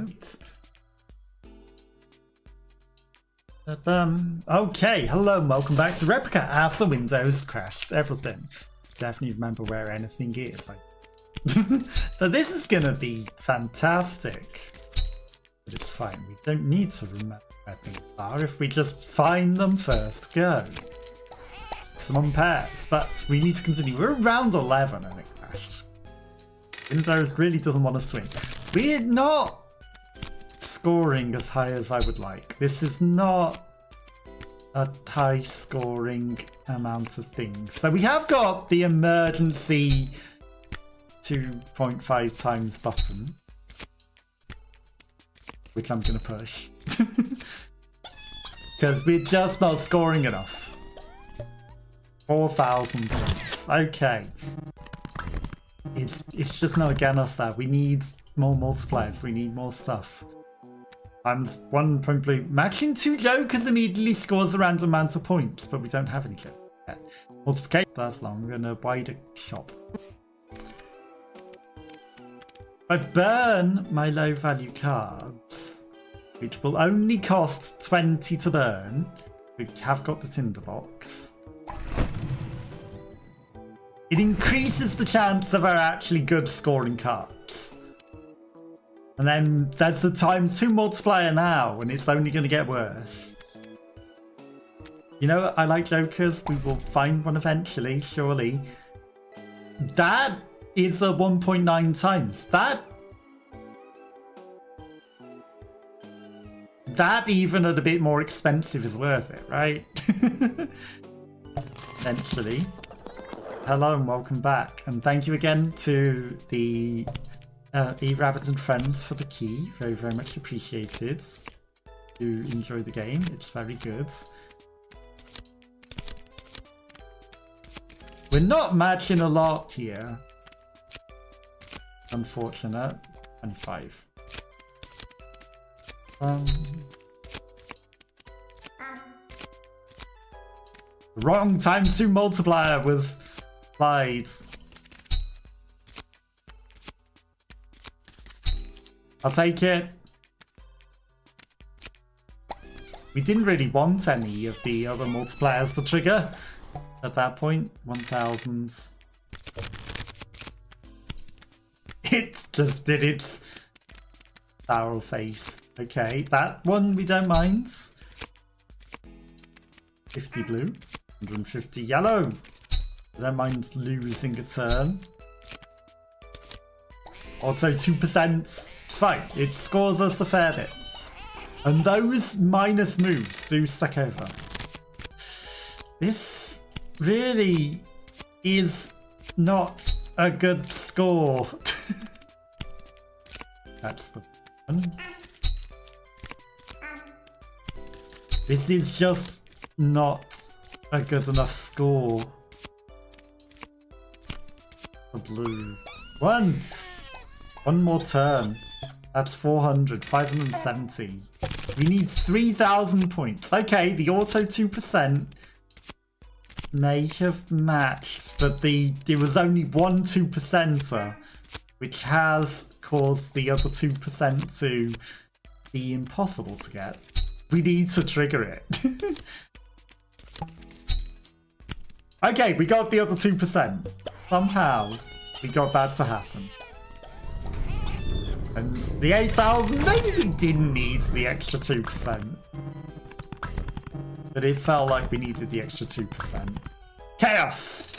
Oops. Okay, hello and welcome back to Replicat after Windows crashed everything. Definitely remember where anything is. So this is gonna be fantastic. But it's fine, we don't need to remember where things are if we just find them first go. Some on pairs, but we need to continue. We're around 11 and it crashed. Windows really doesn't want us to win. We're not scoring as high as I would like. This is not a high scoring amount of things. So we have got the emergency 2.5 times button, which I'm going to push. Because we're just not scoring enough. 4,000 points. Okay. It's just not getting us there. We need more multipliers. We need more stuff. Times 1.blue. Matching 2 jokers immediately scores a random amount of points, but we don't have any jokers yet. Multiplication lasts longer and a wider shop. I burn my low value cards, which will only cost 20 to burn. We have got the tinderbox. It increases the chance of our actually good scoring cards. And then there's the ×2 multiplier now, and it's only going to get worse. You know, I like jokers. We will find one eventually, surely. That is a 1.9 times. That even at a bit more expensive is worth it, right? Eventually. Hello and welcome back, and thank you again to the E-Rabbit and friends for the key. Very, very much appreciated. Do enjoy the game, it's very good. We're not matching a lot here. Unfortunate. 25. Wrong ×2 multiplier was applied. I'll take it. We didn't really want any of the other multipliers to trigger at that point. 1,000. It just did its sour face. Okay, that one we don't mind. 50 blue, 150 yellow. I don't mind losing a turn. Auto 2%. It's fine. It scores us a fair bit. And those minus moves do stack over. This really is not a good score. That's the one. This is just not a good enough score. The blue. One more turn. That's 400, 570. We need 3,000 points. Okay, the auto 2% may have matched, but there was only one 2%er, which has caused the other 2% to be impossible to get. We need to trigger it. Okay, we got the other 2%. Somehow, we got that to happen. And the 8,000, maybe we didn't need the extra 2%. But it felt like we needed the extra 2%. Chaos!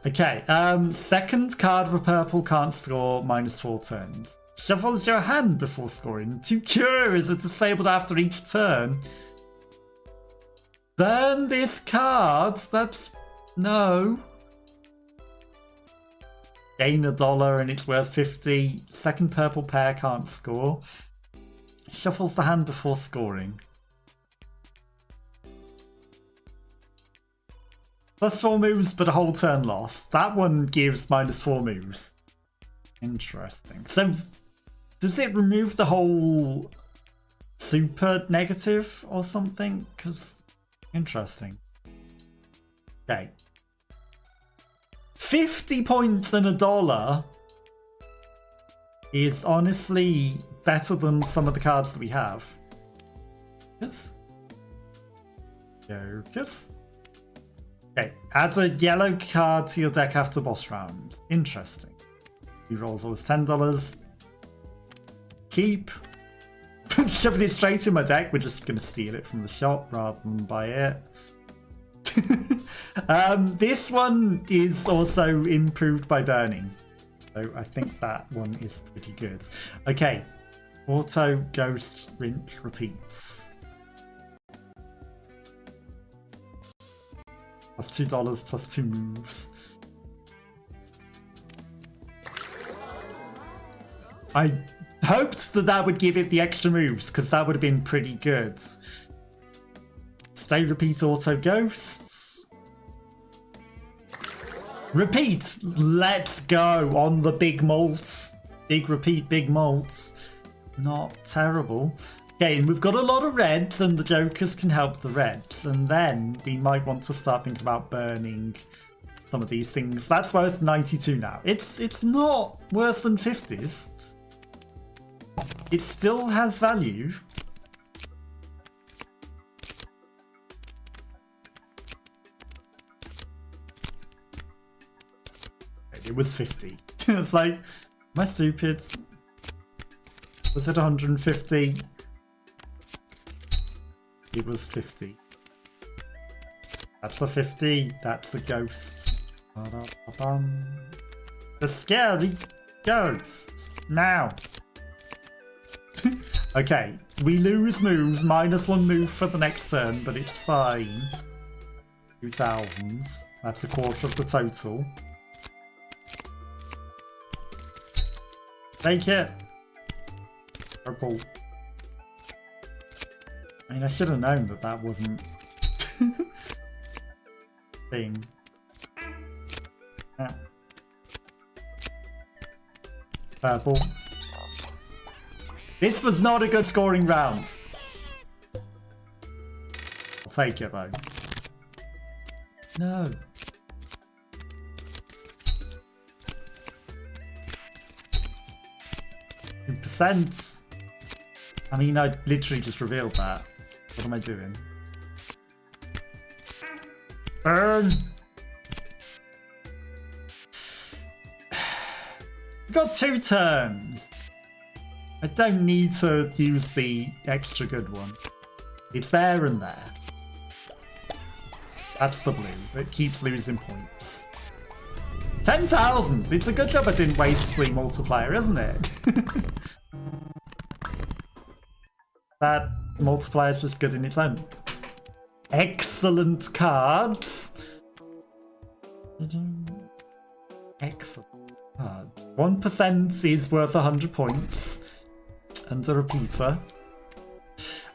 Okay, second card for purple can't score -4 turns. Shuffles your hand before scoring. To cure is disabled after each turn. Burn this card. That's no. Gain $1 and it's worth 50. Second purple pair can't score. Shuffles the hand before scoring. +4 moves, but a whole turn lost. That one gives -4 moves. Interesting. So, does it remove the whole super negative or something? Because, interesting. Okay. 50 points and $1 is honestly better than some of the cards that we have. Yes. Focus. Okay, add a yellow card to your deck after boss round. Interesting. He rolls always $10. Keep. Shoving it straight in my deck. We're just going to steal it from the shop rather than buy it. This one is also improved by burning. So I think that one is pretty good. Okay. Auto, ghost, rinse, repeats. Plus $2 plus 2 moves. I hoped that that would give it the extra moves because that would have been pretty good. Stay, repeat, auto, ghosts. Repeat! Let's go on the big malts. Big repeat, big malts. Not terrible. Okay, and we've got a lot of reds and the jokers can help the reds. And then we might want to start thinking about burning some of these things. That's worth 92 now. It's not worse than 50s. It still has value. It was 50. It's like, am I stupid? Was it 150? It was 50. That's a 50. That's the ghost. The scary ghost. Now. Okay, we lose moves. -1 move for the next turn, but it's fine. 2000s. That's a quarter of the total. Take it. Purple. I mean, I should have known that that wasn't thing. Yeah. Purple. This was not a good scoring round. I'll take it though. No. %. I mean, I literally just revealed that. What am I doing? Burn! We've got 2 turns. I don't need to use the extra good one. It's there and there. That's the blue. It keeps losing points. 10,000! It's a good job I didn't waste the multiplier, isn't it? That multiplier is just good in its own. Excellent cards. Excellent cards. 1% is worth 100 points. And a repeater.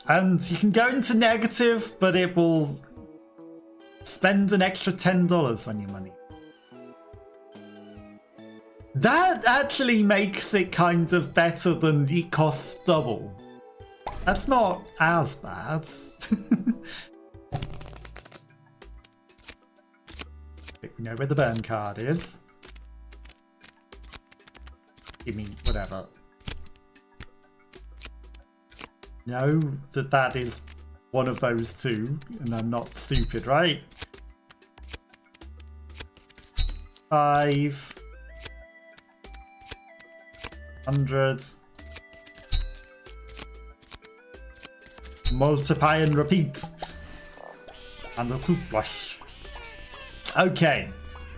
And you can go into negative, but it will spend an extra $10 on your money. That actually makes it kind of better than it costs double. That's not as bad. We know where the burn card is. Give me whatever. Know that that is one of those two, and I'm not stupid, right? 5. 100. Multiply and repeat. And a toothbrush. Okay.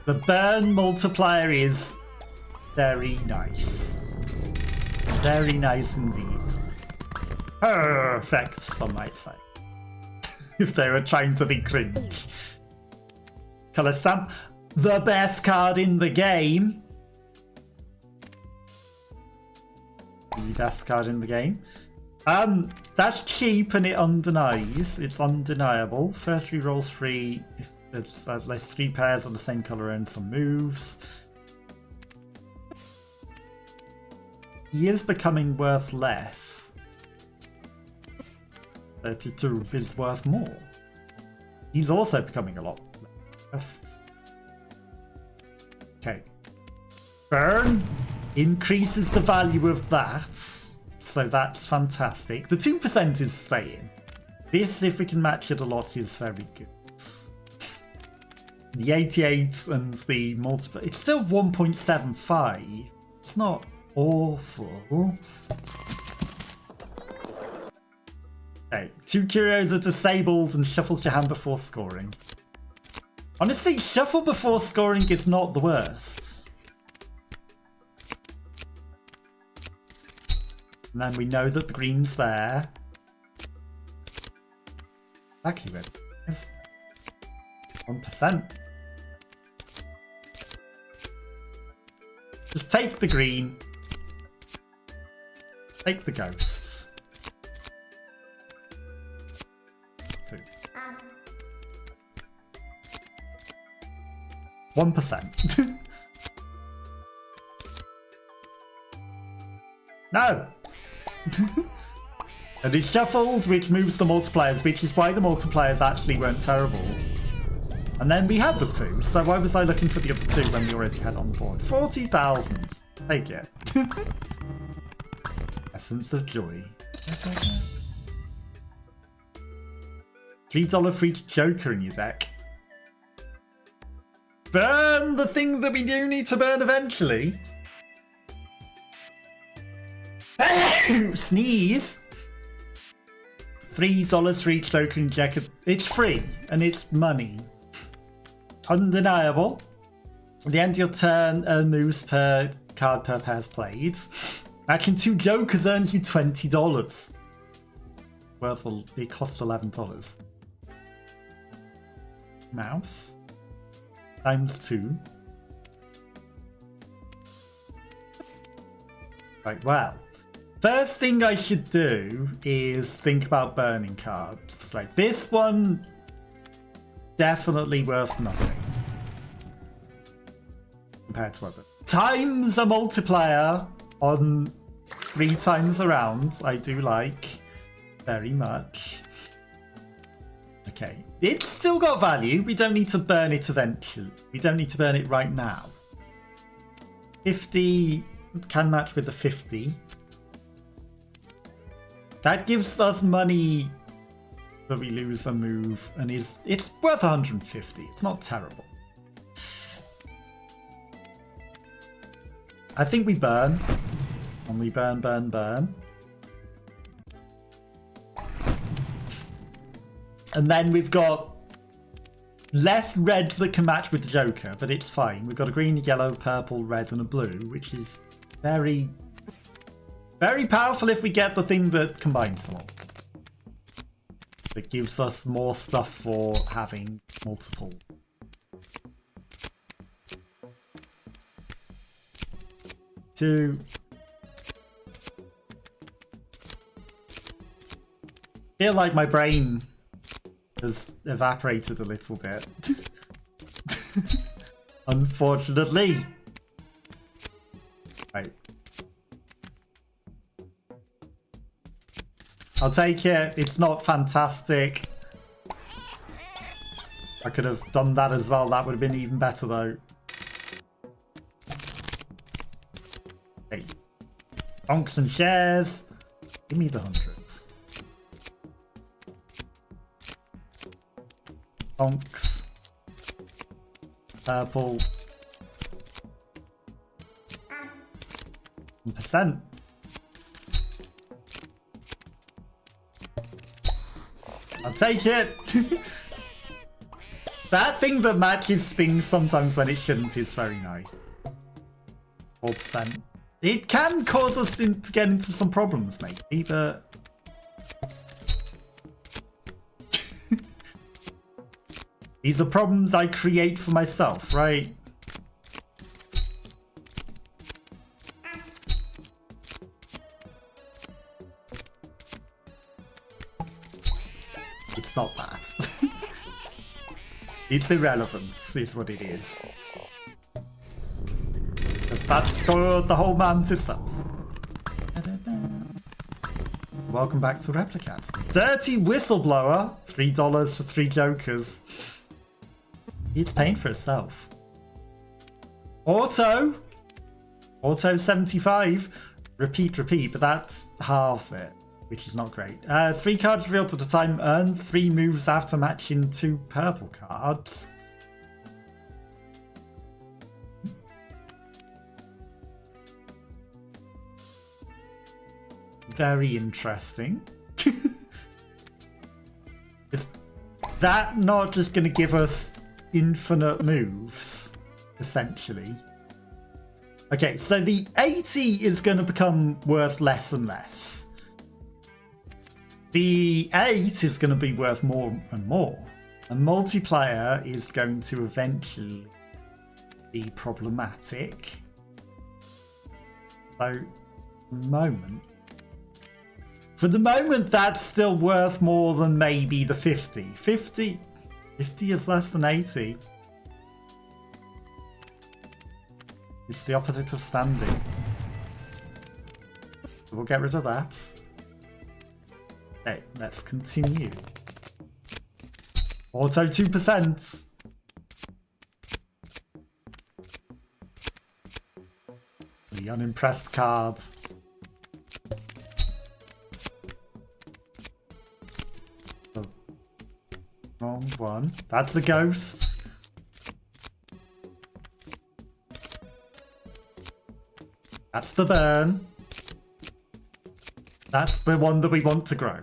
The burn multiplier is very nice. Very nice indeed. Perfect, some might say. If they were trying to be cringe. Colour stamp. The best card in the game. The best card in the game. That's cheap and it undenies. It's undeniable. First rerolls free if there's at least 3 pairs of the same colour and some moves. He is becoming worth less. 32 is worth more. He's also becoming a lot less. Okay. Burn. increases the value of that. So that's fantastic. The 2% is staying. This, if we can match it a lot, is very good. The 88 and the multiple, it's still 1.75. It's not awful. Okay, 2 curios are disabled and shuffles your hand before scoring. Honestly, shuffle before scoring is not the worst. And then we know that the green's there. Exactly where it is. 1%. Just take the green. Take the ghosts. 2. 1%. No! And it's shuffled, which moves the multipliers, which is why the multipliers actually weren't terrible. And then we had the 2, so why was I looking for the other 2 when we already had on the board? 40,000. Take it. Essence of Joy. $3 for each Joker in your deck. Burn the thing that we do need to burn eventually. Sneeze. $3 for each Joker in your deck. It's free, and it's money. Undeniable. At the end of your turn, earn moves per card per pairs played. Action 2 Jokers earns you $20. It costs $11. Mouse. Times 2. Right, well. First thing I should do is think about burning cards. Like this one, definitely worth nothing. Compared to other. Times a multiplier on 3 times around, I do like very much. Okay, it's still got value. We don't need to burn it eventually. We don't need to burn it right now. 50 can match with the 50. That gives us money, but we lose a move, and it's worth 150. It's not terrible. I think we burn. And we burn, burn, burn. And then we've got less reds that can match with the Joker, but it's fine. We've got a green, yellow, purple, red, and a blue, which is very, very powerful if we get the thing that combines them all. That gives us more stuff for having multiple. Two. Feel like my brain has evaporated a little bit. Unfortunately. Right. I'll take it. It's not fantastic. I could have done that as well. That would have been even better though. Okay. Bonks and shares. Give me the hundreds. Bonks. Purple. 1%. I'll take it. That thing that matches things sometimes when it shouldn't is very nice. 4%. It can cause us to get into some problems, maybe, but... These are problems I create for myself, right? It's not that. It's irrelevant, is what it is. Because that's the whole man to itself. Welcome back to Replicat. Dirty Whistleblower. $3 for 3 Jokers. It's paying for itself. Auto Auto 75. Repeat, repeat, but that's halves it, which is not great. 3 cards revealed at a time. Earn 3 moves after matching 2 purple cards. Very interesting. Is that not just going to give us infinite moves, essentially? Okay, so the 80 is going to become worth less and less. The 8 is going to be worth more and more. A multiplier is going to eventually be problematic. So, for the moment, that's still worth more than maybe the 50. 50 is less than 80. It's the opposite of standing. We'll get rid of that. Okay, let's continue. Auto 2%. The unimpressed card. The wrong one. That's the ghost. That's the burn. That's the one that we want to grow.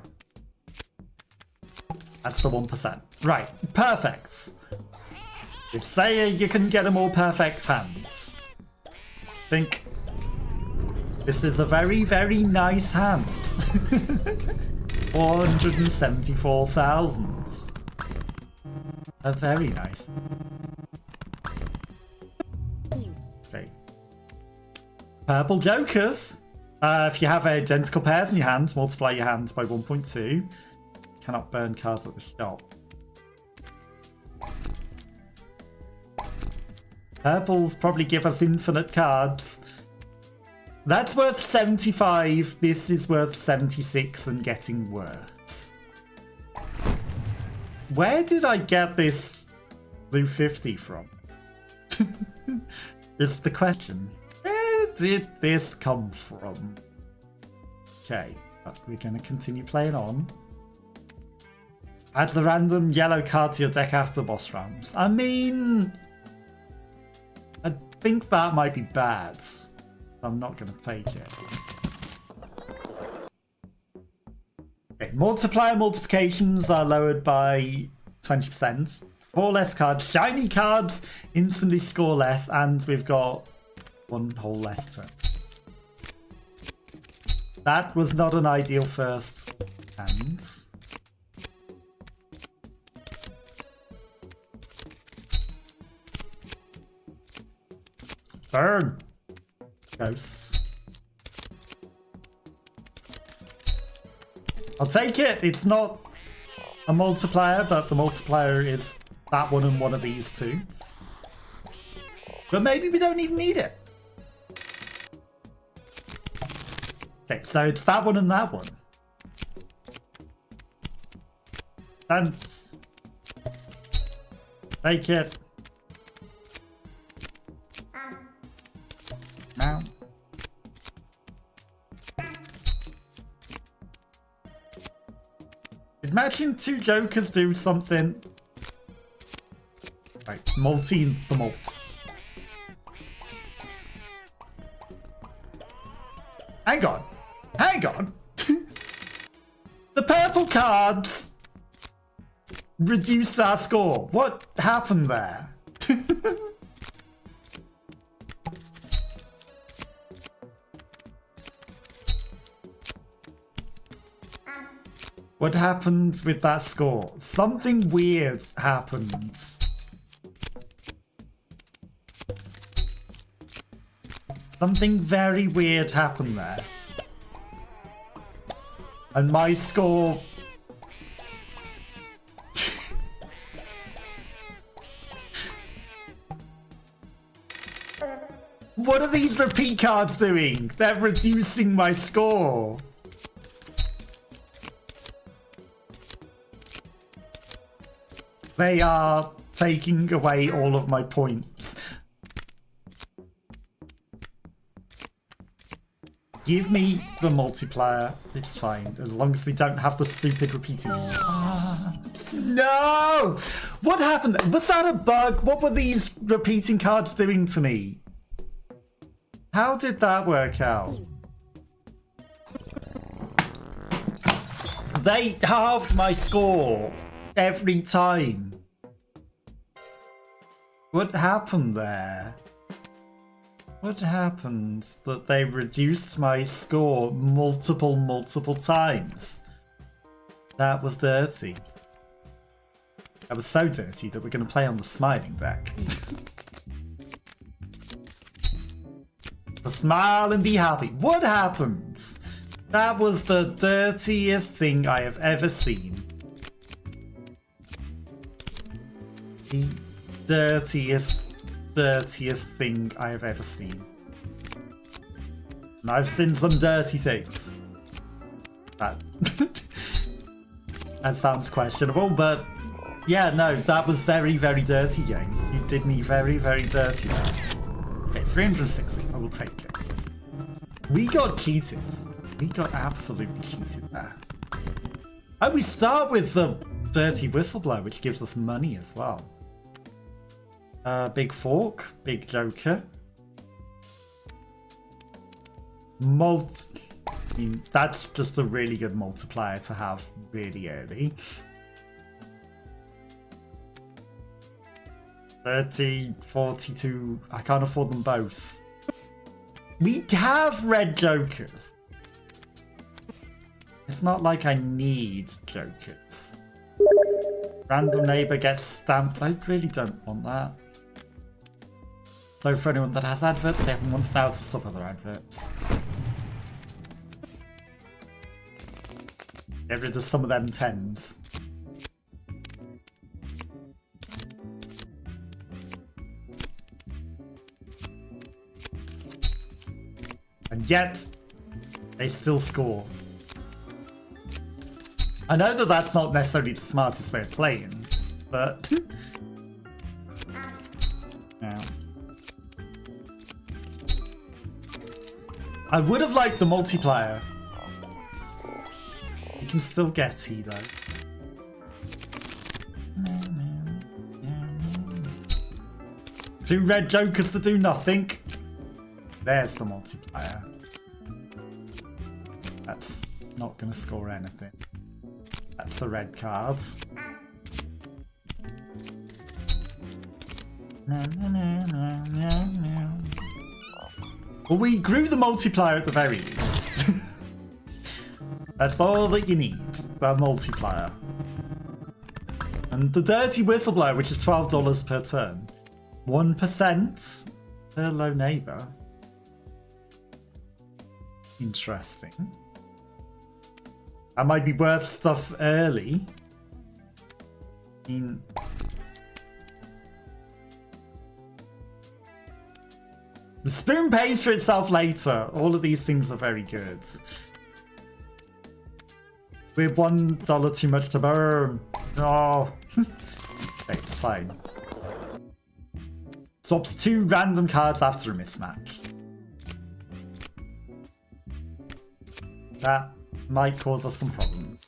That's the 1%. Right, perfect. You say you can get a more perfect hand. I think this is a very, very nice hand. 474,000. A very nice. Okay. Purple jokers. If you have identical pairs in your hand, multiply your hands by 1.2. Cannot burn cards at the shop. Purples probably give us infinite cards. That's worth 75. This is worth 76 and getting worse. Where did I get this blue 50 from? Is the question. Where did this come from? Okay, but we're going to continue playing on. Add the random yellow card to your deck after boss rounds. I mean, I think that might be bad. I'm not going to take it. Okay, multiplier multiplications are lowered by 20%. 4 less cards. Shiny cards instantly score less, and we've got 1 whole less turn. That was not an ideal first hand. Burn! Ghosts. I'll take it! It's not a multiplier, but the multiplier is that one and one of these two. But maybe we don't even need it. Okay, so it's that one and that one. Dance. Take it. Now. Did matching 2 jokers do something? Right, multi the malt. Hang on. Hang on. The purple cards reduced our score. What happened there? What happened with that score? Something weird happened. Something very weird happened there. And my score... What are these repeat cards doing? They're reducing my score. They are taking away all of my points. Give me the multiplier. It's fine, as long as we don't have the stupid repeating. No! What happened? Was that a bug? What were these repeating cards doing to me? How did that work out? They halved my score every time. What happened there? What happened that they reduced my score multiple times? That was dirty. That was so dirty that we're going to play on the smiling deck. So smile and be happy. What happened? That was the dirtiest thing I have ever seen. The dirtiest thing I have ever seen. And I've seen some dirty things. That, that sounds questionable, but yeah, no, that was very dirty, gang. You did me very dirty there. Okay, 360, I will take it. We got cheated. We got absolutely cheated there. Oh, we start with the dirty whistleblower, which gives us money as well. Big fork, big joker. I mean, that's just a really good multiplier to have really early. 30, 42. I can't afford them both. We have red jokers. It's not like I need jokers. Random neighbor gets stamped. I really don't want that. Though for anyone that has adverts, they have 1 now to stop other adverts. Get rid of some of them 10s. And yet, they still score. I know that that's not necessarily the smartest way of playing, but... yeah. I would have liked the multiplier. You can still get he though. 2 red jokers to do nothing. There's the multiplier. That's not going to score anything. That's the red cards. Well, we grew the multiplier at the very least. That's all that you need, the multiplier. And the dirty whistleblower, which is $12 per turn. 1% per low neighbor. Interesting. That might be worth stuff early. I mean... the spoon pays for itself later. All of these things are very good. We're $1 too much to burn. Oh. Okay, it's fine. Swaps 2 random cards after a mismatch. That might cause us some problems.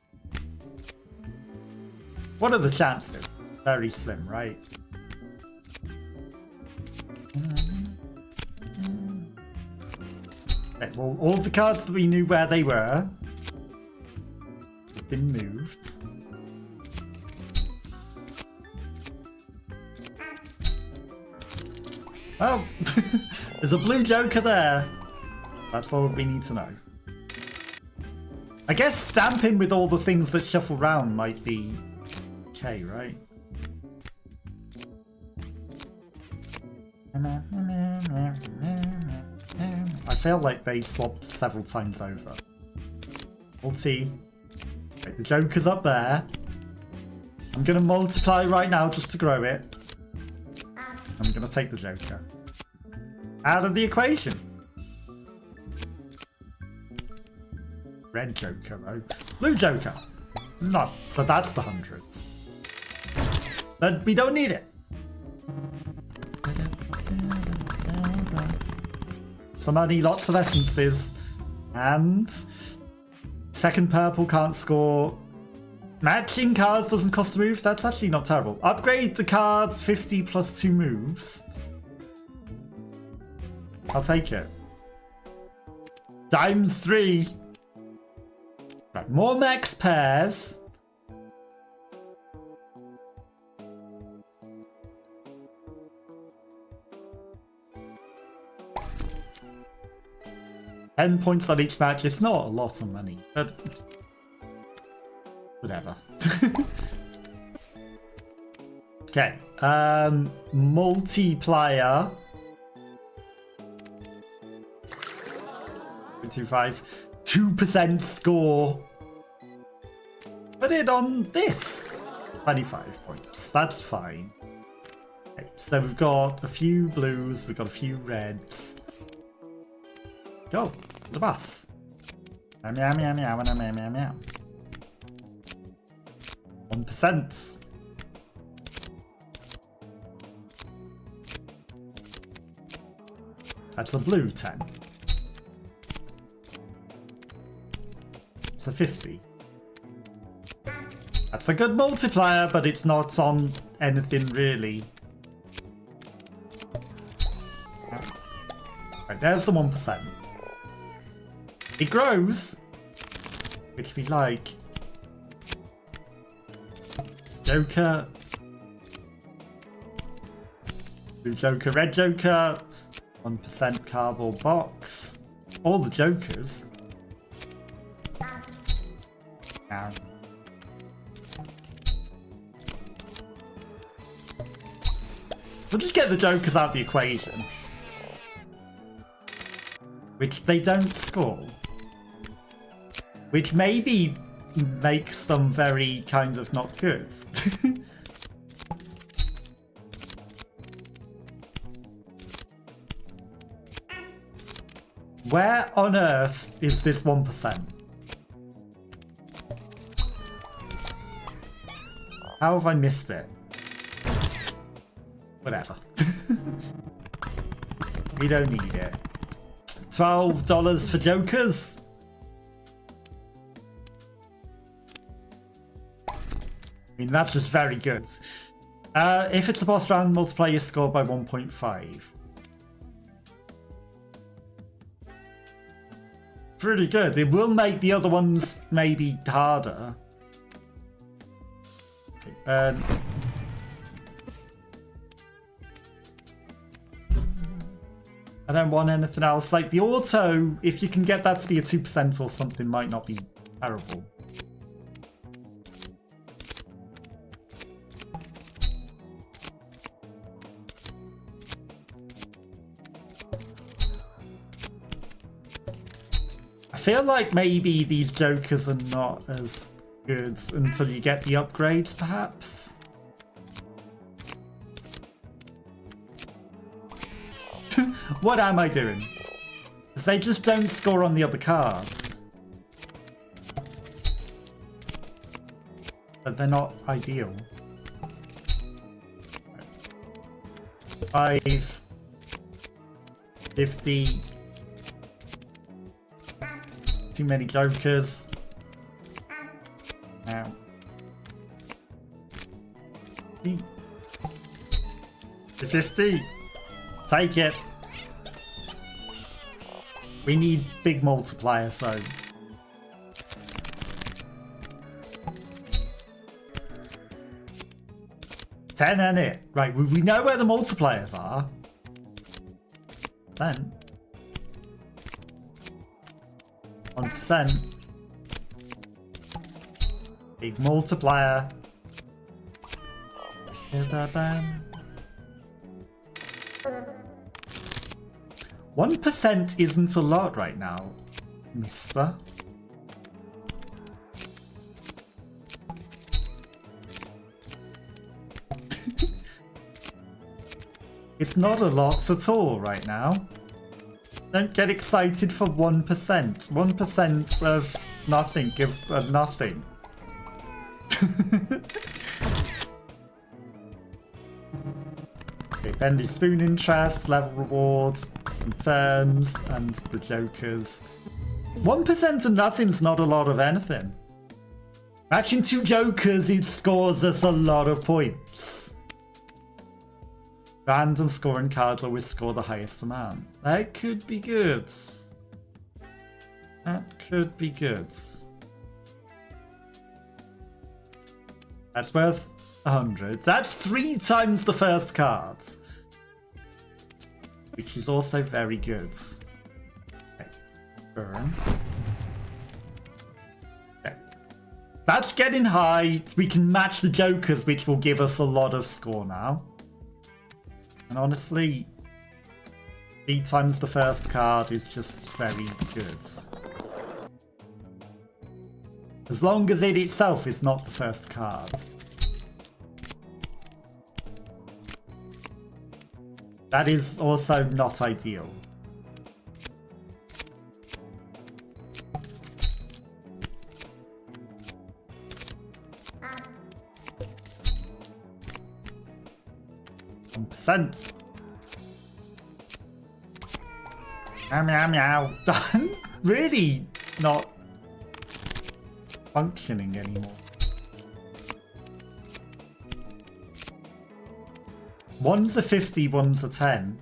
What are the chances? Very slim, right? Okay, well, all the cards that we knew where they were have been moved. Oh, there's a blue joker there. That's all we need to know. I guess stamping with all the things that shuffle round might be okay, right? I feel like they swapped several times over. We'll see. Right, the joker's up there. I'm going to multiply right now just to grow it. I'm going to take the joker out of the equation. Red joker though. Blue joker. No, so that's the hundreds. But we don't need it. Some money, lots of essences. And second purple can't score. Matching cards doesn't cost a move. That's actually not terrible. Upgrade the cards 50 plus 2 moves. I'll take it. Times 3. Right, more max pairs. £10 on each match. It's not a lot of money, but whatever. Okay. Multiplier. 2.25. 2% score. Put it on this. 25 points. That's fine. Okay, so we've got a few blues. We've got a few reds. Go. The bus. Meow, meow, meow, meow, meow, meow, meow, meow. 1%. That's a blue 10. It's a 50. That's a good multiplier, but it's not on anything really. Right, there's the 1%. It grows, which we like. Joker. Blue Joker, red Joker. 1% cardboard box. All the Jokers. Ow. We'll just get the Jokers out of the equation. Which they don't score. Which maybe makes them very kind of not good. Where on earth is this 1%? How have I missed it? Whatever. We don't need it. $12 for Jokers. I mean, that's just very good. If it's a boss round, multiply your score by 1.5. Pretty good. It will make the other ones maybe harder. Okay, I don't want anything else. Like the auto, if you can get that to be a 2% or something, might not be terrible. I feel like maybe these Jokers are not as good until you get the upgrades, perhaps. What am I doing? Because they just don't score on the other cards. But they're not ideal. 5, 50. Too many Jokers. Now. 50. Take it. We need big multipliers though. $10 and it. Right, we know where the multipliers are. Then 1%. Big multiplier. 1% isn't a lot right now, mister. It's not a lot at all right now. Don't get excited for 1%. 1% of nothing gives nothing. Okay, Bendy Spoon interest, level rewards, returns, and the Jokers. 1% of nothing's not a lot of anything. Matching 2 jokers, it scores us a lot of points. Random scoring cards always score the highest amount. That could be good. That could be good. That's worth 100. That's 3 times the first card. Which is also very good. Okay. Burn. Okay. That's getting high. We can match the jokers, which will give us a lot of score now. And honestly, 3 times the first card is just very good. As long as it itself is not the first card. That is also not ideal. %. Meow meow meow. Really not functioning anymore. One's a 50, one's a 10.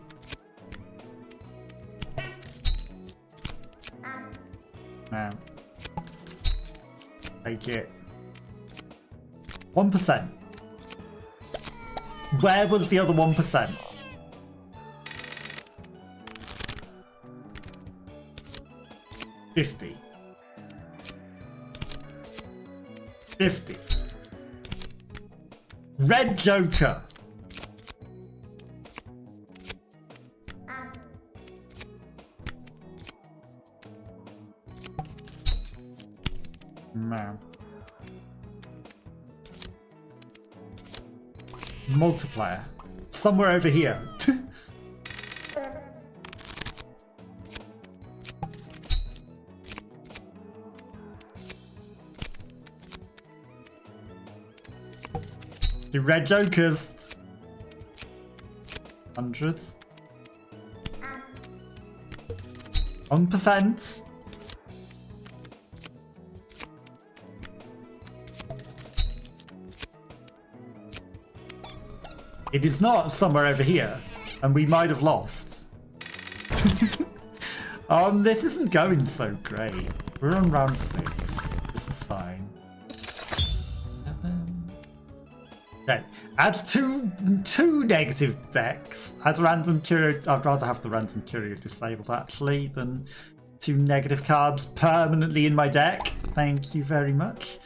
Man. Take it. 1%. Where was the other 1%? $50. 50. Red Joker. Man. Multiplier. Somewhere over here. The red jokers. Hundreds. 1%. It is not somewhere over here, and we might have lost. This isn't going so great. We're on round 6. This is fine. Okay, add two negative decks. Add random curio. I'd rather have the random curio disabled actually than 2 negative cards permanently in my deck. Thank you very much.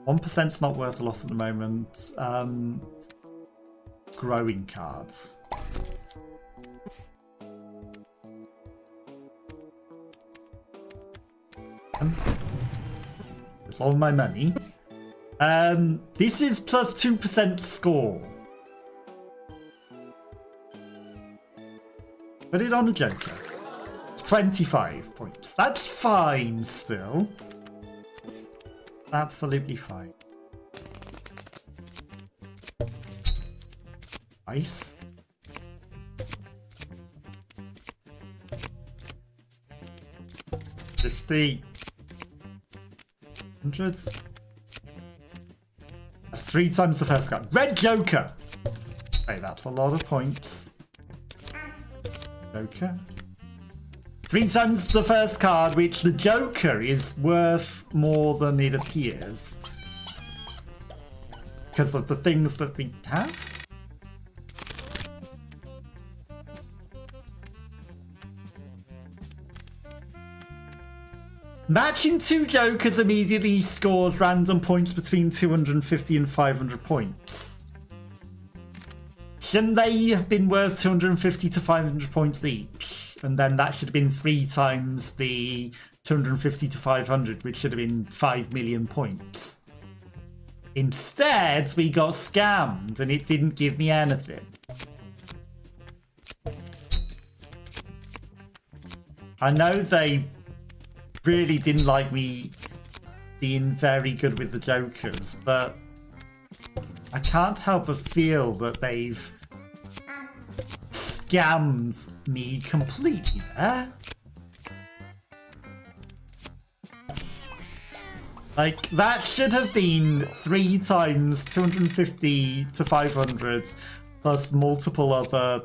1%'s not worth a lot at the moment. Growing cards. It's all my money. This is plus 2% score. Put it on a joker. 25 points. That's fine still. Absolutely fine. Ice. $50. Hundreds. That's 3 times the first card. Red Joker. Okay, that's a lot of points. Joker. 3 times the first card, which the Joker is worth more than it appears. Because of the things that we have. Matching 2 jokers immediately scores random points between 250 and 500 points. Shouldn't they have been worth 250 to 500 points each? And then that should have been 3 times the 250 to 500, which should have been 5 million points. Instead, we got scammed and it didn't give me anything. I know they really didn't like me being very good with the jokers, but I can't help but feel that they've scammed me completely there. Like, that should have been 3 times 250 to 500 plus multiple other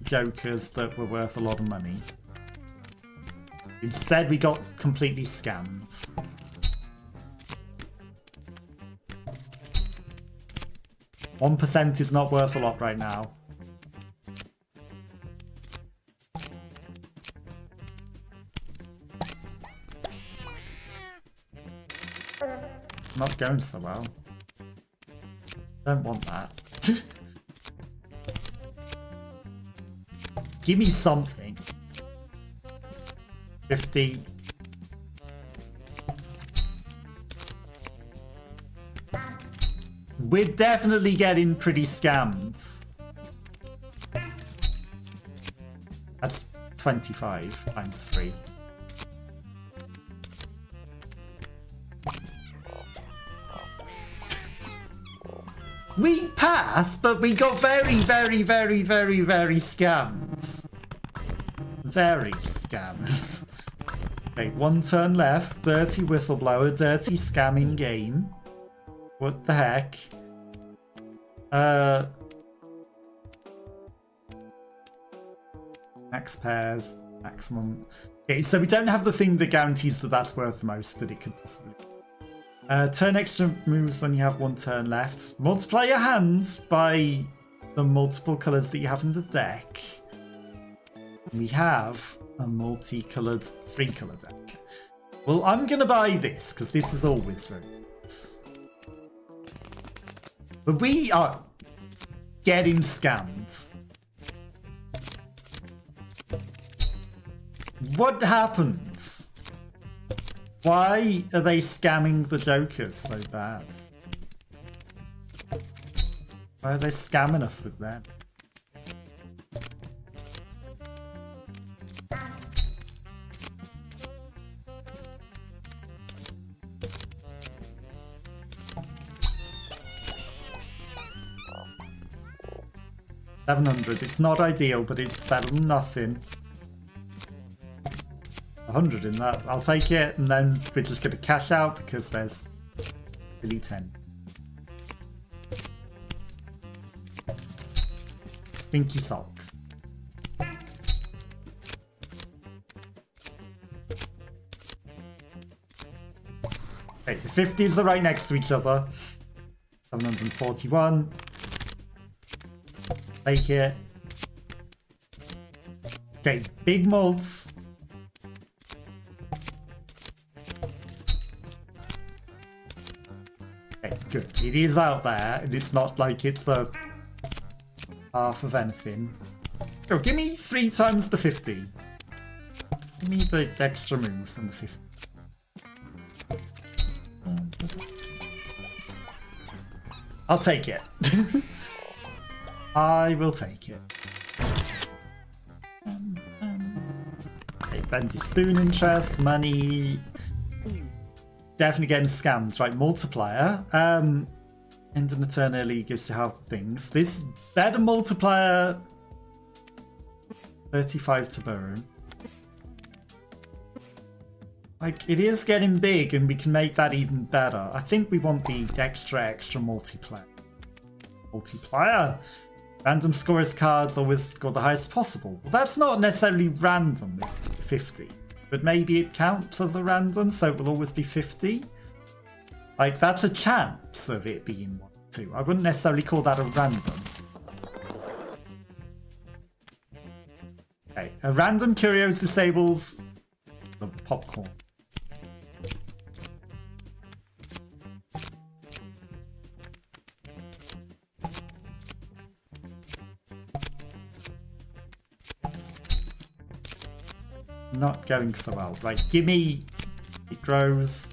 jokers that were worth a lot of money. Instead, we got completely scammed. $1% is not worth a lot right now. Not going so well. Don't want that. Give me something. 50. We're definitely getting pretty scammed. That's 25 times 3. We passed, but we got very, very, very, very, very scammed. Very scammed. Okay, 1 turn left. Dirty whistleblower, dirty scamming game. What the heck? Max pairs, maximum. Okay, so we don't have the thing that guarantees that that's worth the most that it could possibly be. Turn extra moves when you have 1 turn left. Multiply your hands by the multiple colours that you have in the deck. We have a multicolored 3-colour deck. Well, I'm going to buy this because this is always very good. But we are getting scammed. What happens? Why are they scamming the jokers so bad? Why are they scamming us with them? $700. It's not ideal, but it's better than nothing. 100 in that. I'll take it, and then we're just going to cash out because there's really 10. Stinky socks. Okay, the 50s are right next to each other. 741. Take it. Okay, big mults. Okay, good. It is out there, and it's not like it's a half of anything. Oh, give me 3 times the 50. Give me the extra moves and the 50. I'll take it. I will take it. Okay, Bendy spoon interest, money. Definitely getting scams, right? Multiplier. Ending a turn early gives you half the things. This better multiplier. 35 to burn. Like, it is getting big, and we can make that even better. I think we want the extra multiplier. Random scorers cards always score the highest possible. Well, that's not necessarily random with 50, but maybe it counts as a random, so it will always be 50. Like, that's a chance of it being 1, 2. I wouldn't necessarily call that a random. Okay, a random Curios disables the popcorn. Not going so well. Like, give me. It grows.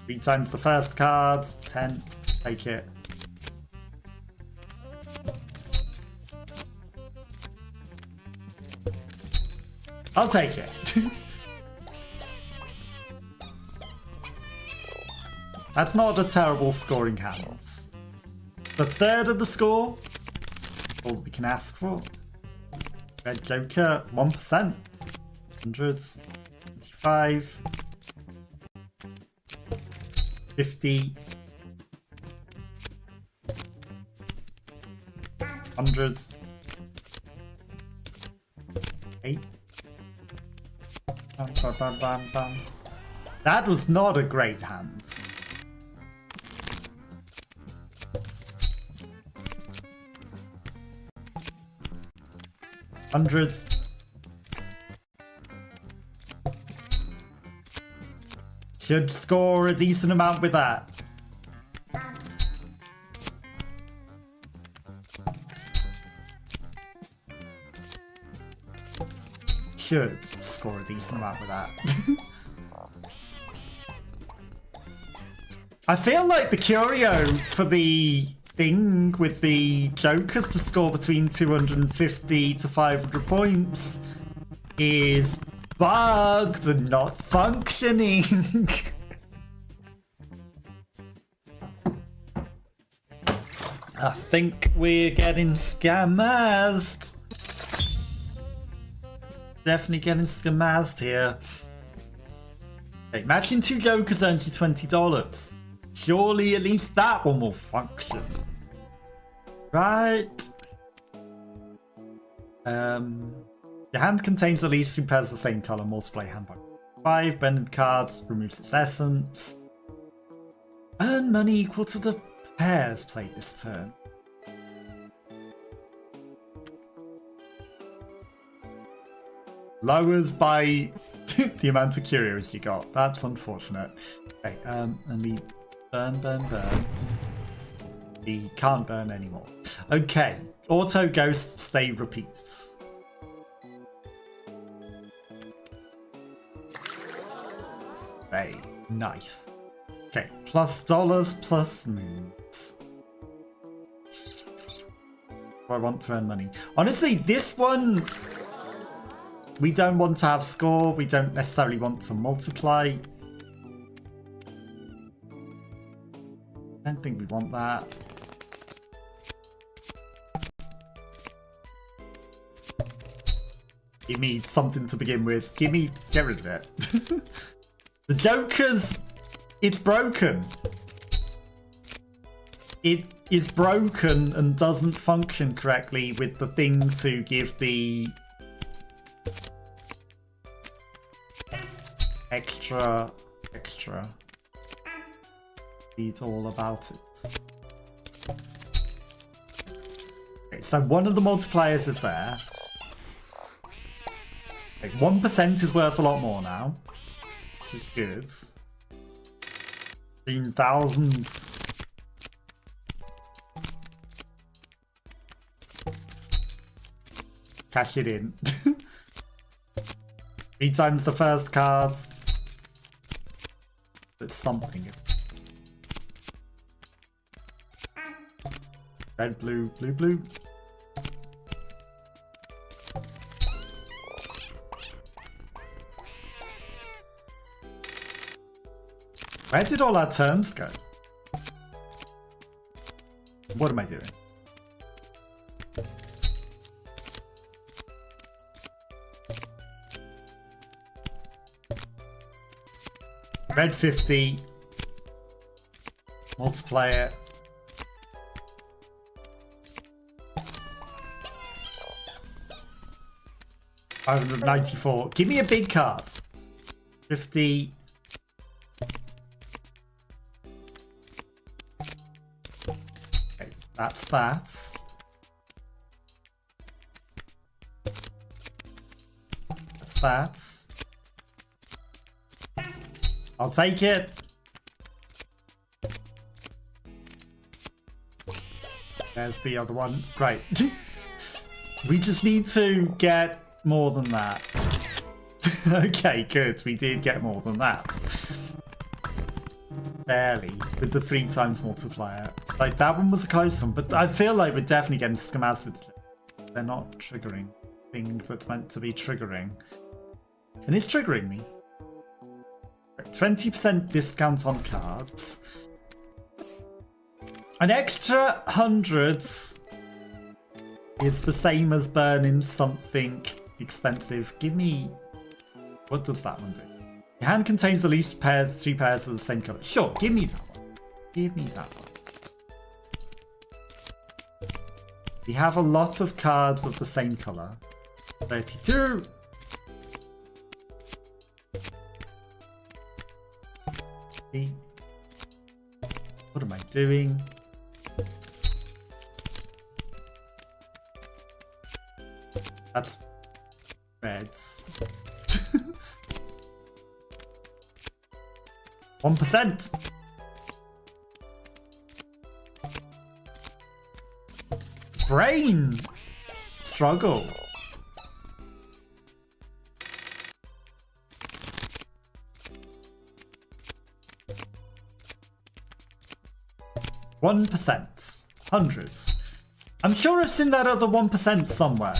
3 times the first card. 10. Take it. I'll take it. That's not a terrible scoring hand. The third of the score. All we can ask for. Red Joker, 1%. Hundreds. 25, 50, 100, 8. Bam, bam, bam, bam, bam. That was not a great hand. Hundreds. Should score a decent amount with that. Should score a decent amount with that. I feel like the curio for the thing with the jokers to score between 250 to 500 points is bugged and not functioning. I think we're getting scammed. Definitely getting scammed here. Okay, matching 2 jokers earns you $20. Surely at least that one will function. Right. Your hand contains at least 2 pairs of the same color. Multiply hand by 5. Bended cards. Removes its essence. Earn money equal to the pairs played this turn. Lowers by the amount of curios you got. That's unfortunate. Okay, and we burn, burn, burn. We can't burn anymore. Okay, auto ghost stay repeats. Stay. Nice. Okay, plus dollars, plus moons. I want to earn money. Honestly, this one, we don't want to have score. We don't necessarily want to multiply. I don't think we want that. Give me something to begin with. Get rid of it. The Joker's, it's broken. It is broken and doesn't function correctly with the thing to give the extra. It's all about it. Okay, so one of the multipliers is there. Okay, 1% is worth a lot more now, which is good. 15,000. Cash it in. 3 times the first cards. It's something. Red, blue, blue, blue. Where did all our turns go? What am I doing? Red 50. Multiply it. $594. Give me a big card. 50. Okay, that's that. That's that. I'll take it. There's the other one. Great. We just need to get more than that. Okay, good. We did get more than that. Barely. With the 3 times multiplier. Like, that one was a close one, but I feel like we're definitely getting scammed with it. They're not triggering things that's meant to be triggering. And it's triggering me. 20% discount on cards. An extra 100 is the same as burning something expensive. Give me... What does that one do? Your hand contains at least three pairs of the same color. Sure, give me that one. Give me that one. We have a lot of cards of the same color. 32. What am I doing? That's reds. 1%. Brain struggle. %. Hundreds. I'm sure I've seen that other 1% somewhere.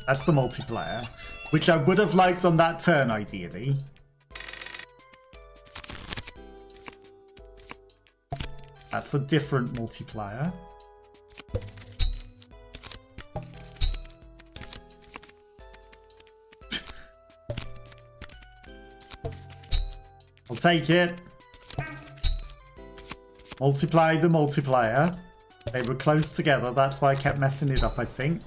That's the multiplier, which I would have liked on that turn, ideally. That's a different multiplier. I'll take it. Multiply the multiplier. They were close together, that's why I kept messing it up, I think.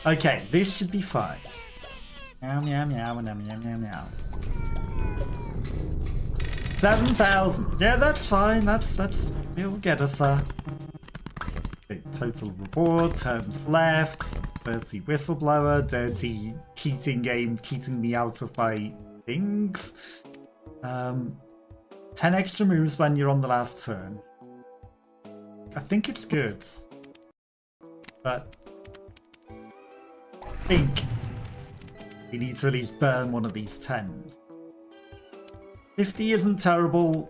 Okay, this should be fine. Meow, meow, meow, meow, meow, meow, meow. 7,000. Yeah, that's fine. It'll get us there. Okay, total reward, turns left, 30 whistleblower, dirty cheating game, cheating me out of my things. 10 extra moves when you're on the last turn. I think it's good. But I think we need to at least burn one of these 10s. 50 isn't terrible.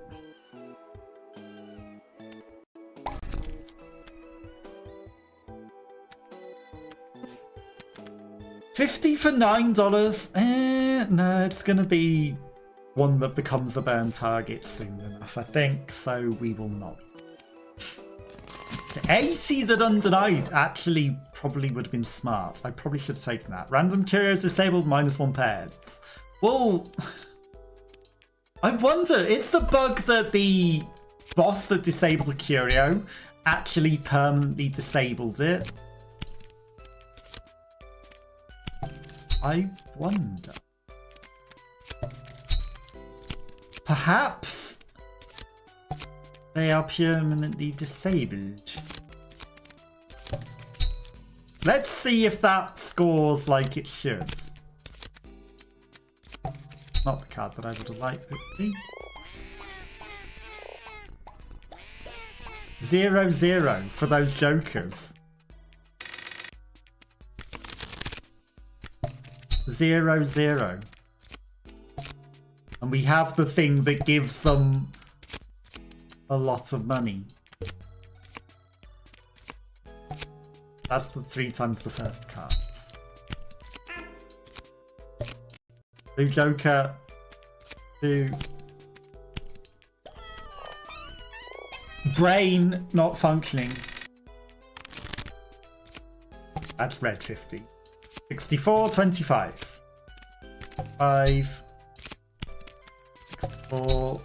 $50 for $9? No, it's gonna be one that becomes a burn target soon enough, I think, so we will not. 80 that undenied actually probably would have been smart. I probably should have taken that. Random curios disabled, -1 pairs. Well, I wonder, is the bug that the boss that disabled a curio actually permanently disabled it? I wonder. Perhaps they are permanently disabled. Let's see if that scores like it should. Not the card that I would have liked it to be. 0-0 for those jokers. 0-0. And we have the thing that gives them a lot of money. That's the 3 times the first cards. Blue Joker. 2. Brain not functioning. That's red 50. 64, 25. 5. 64.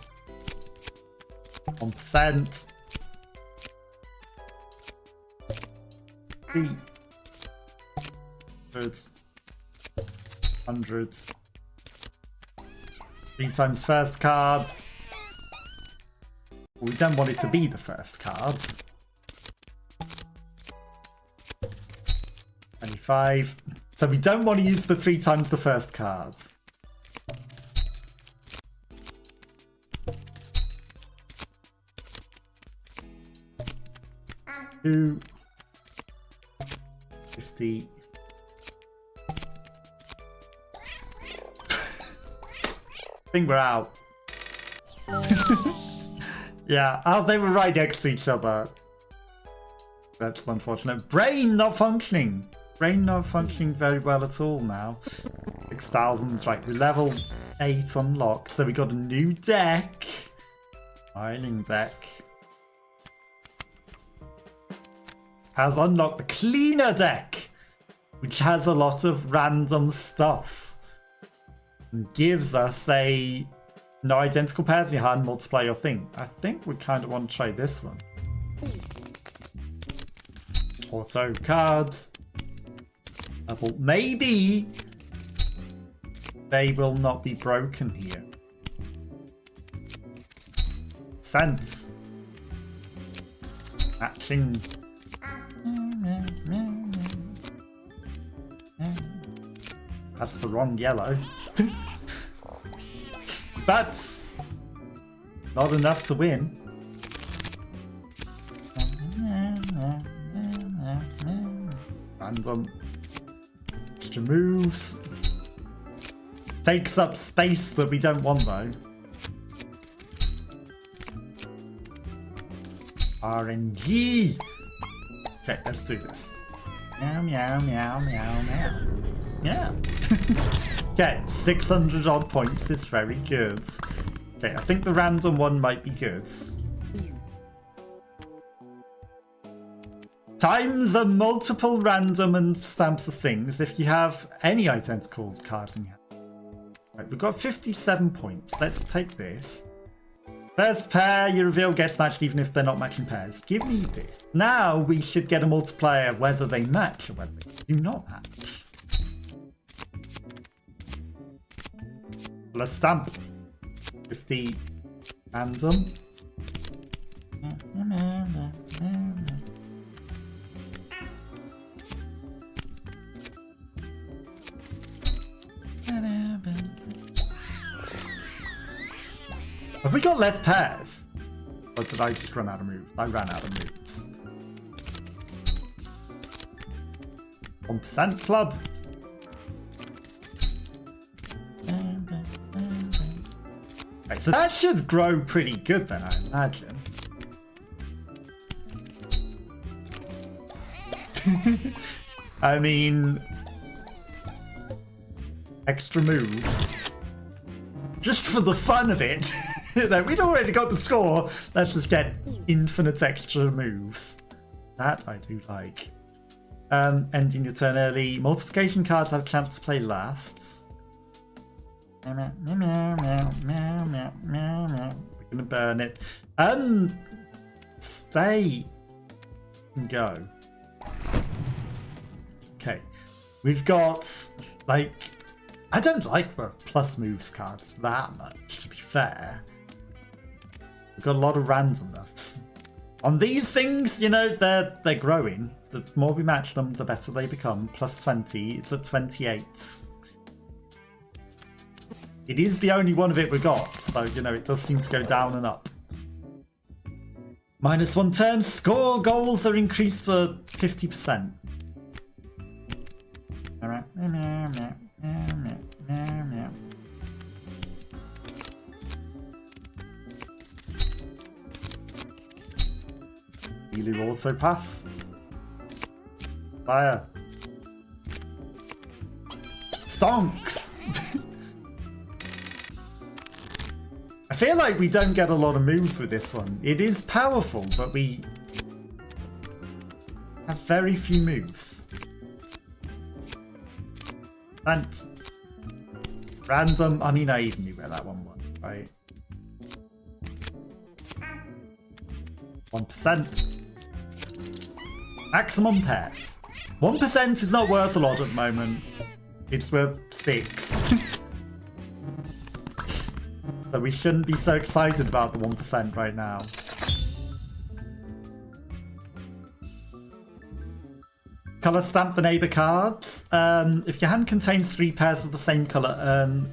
1%. 3. Hundreds. 3 times first cards. We don't want it to be the first cards. 25. So we don't want to use the 3 times the first cards. Two. 50. I think we're out. Yeah, oh, they were right next to each other. That's unfortunate. Brain not functioning. Brain not functioning very well at all now. 6,000, right, we're level 8 unlocked, so we got a new deck. Island deck has unlocked the cleaner deck, which has a lot of random stuff and gives us a no identical pairs in your hand, multiply your thing. I think we kind of want to try this one. Auto cards. Maybe they will not be broken here. Sense. Matching. That's the wrong yellow. That's not enough to win. Random. Extra moves. Takes up space that we don't want though. RNG. Okay, let's do this. Meow, meow, meow, meow, meow. Yeah. Okay, 600 odd points is very good. Okay, I think the random one might be good. Times the multiple random and stamps of things if you have any identical cards in your hand. Right, we've got 57 points. Let's take this. First pair you reveal gets matched even if they're not matching pairs. Give me this. Now we should get a multiplier whether they match or whether they do not match. Let's stamp 50 random. Have we got less pairs? Or did I just run out of moves? I ran out of moves. 1% club. Right, so that should grow pretty good then, I imagine. I mean, extra moves. Just for the fun of it. No, we'd already got the score. Let's just get infinite extra moves. That I do like. Ending your turn early. Multiplication cards have a chance to play last. We're gonna burn it. Stay and go. Okay. We've got like, I don't like the plus moves cards that much, to be fair. We've got a lot of randomness. On these things, you know, they're growing. The more we match them, the better they become. Plus 20, it's at 28. It is the only one of it we got, so, you know, it does seem to go down and up. -1 turn, score goals are increased to 50%. Alright. Elu auto pass. Fire. Stonks! I feel like we don't get a lot of moves with this one. It is powerful, but we have very few moves. And random, I mean, I even knew where that one was, right? 1%. Maximum pairs. 1% is not worth a lot at the moment. It's worth 6. So we shouldn't be so excited about the 1% right now. Color stamp the neighbor cards. If your hand contains 3 pairs of the same color, earn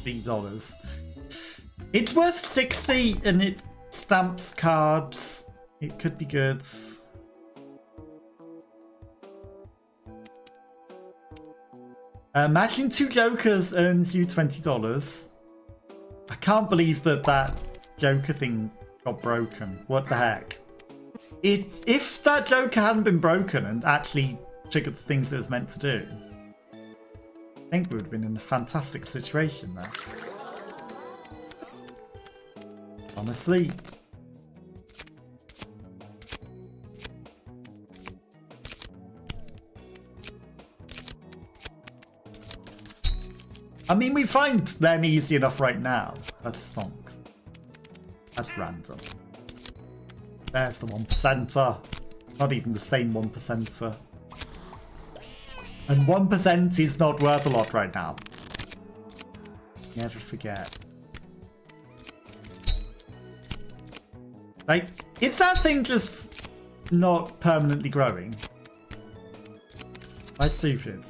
$3. It's worth 60 and it stamps cards. It could be good. Matching 2 jokers earns you $20. I can't believe that joker thing got broken. What the heck? If that joker hadn't been broken and actually triggered the things it was meant to do, I think we would have been in a fantastic situation there. Honestly, I mean, we find them easy enough right now. That's stonks. That's random. There's the 1%er. Not even the same 1%er. And 1% is not worth a lot right now. Never forget. Like, is that thing just not permanently growing? Am I stupid?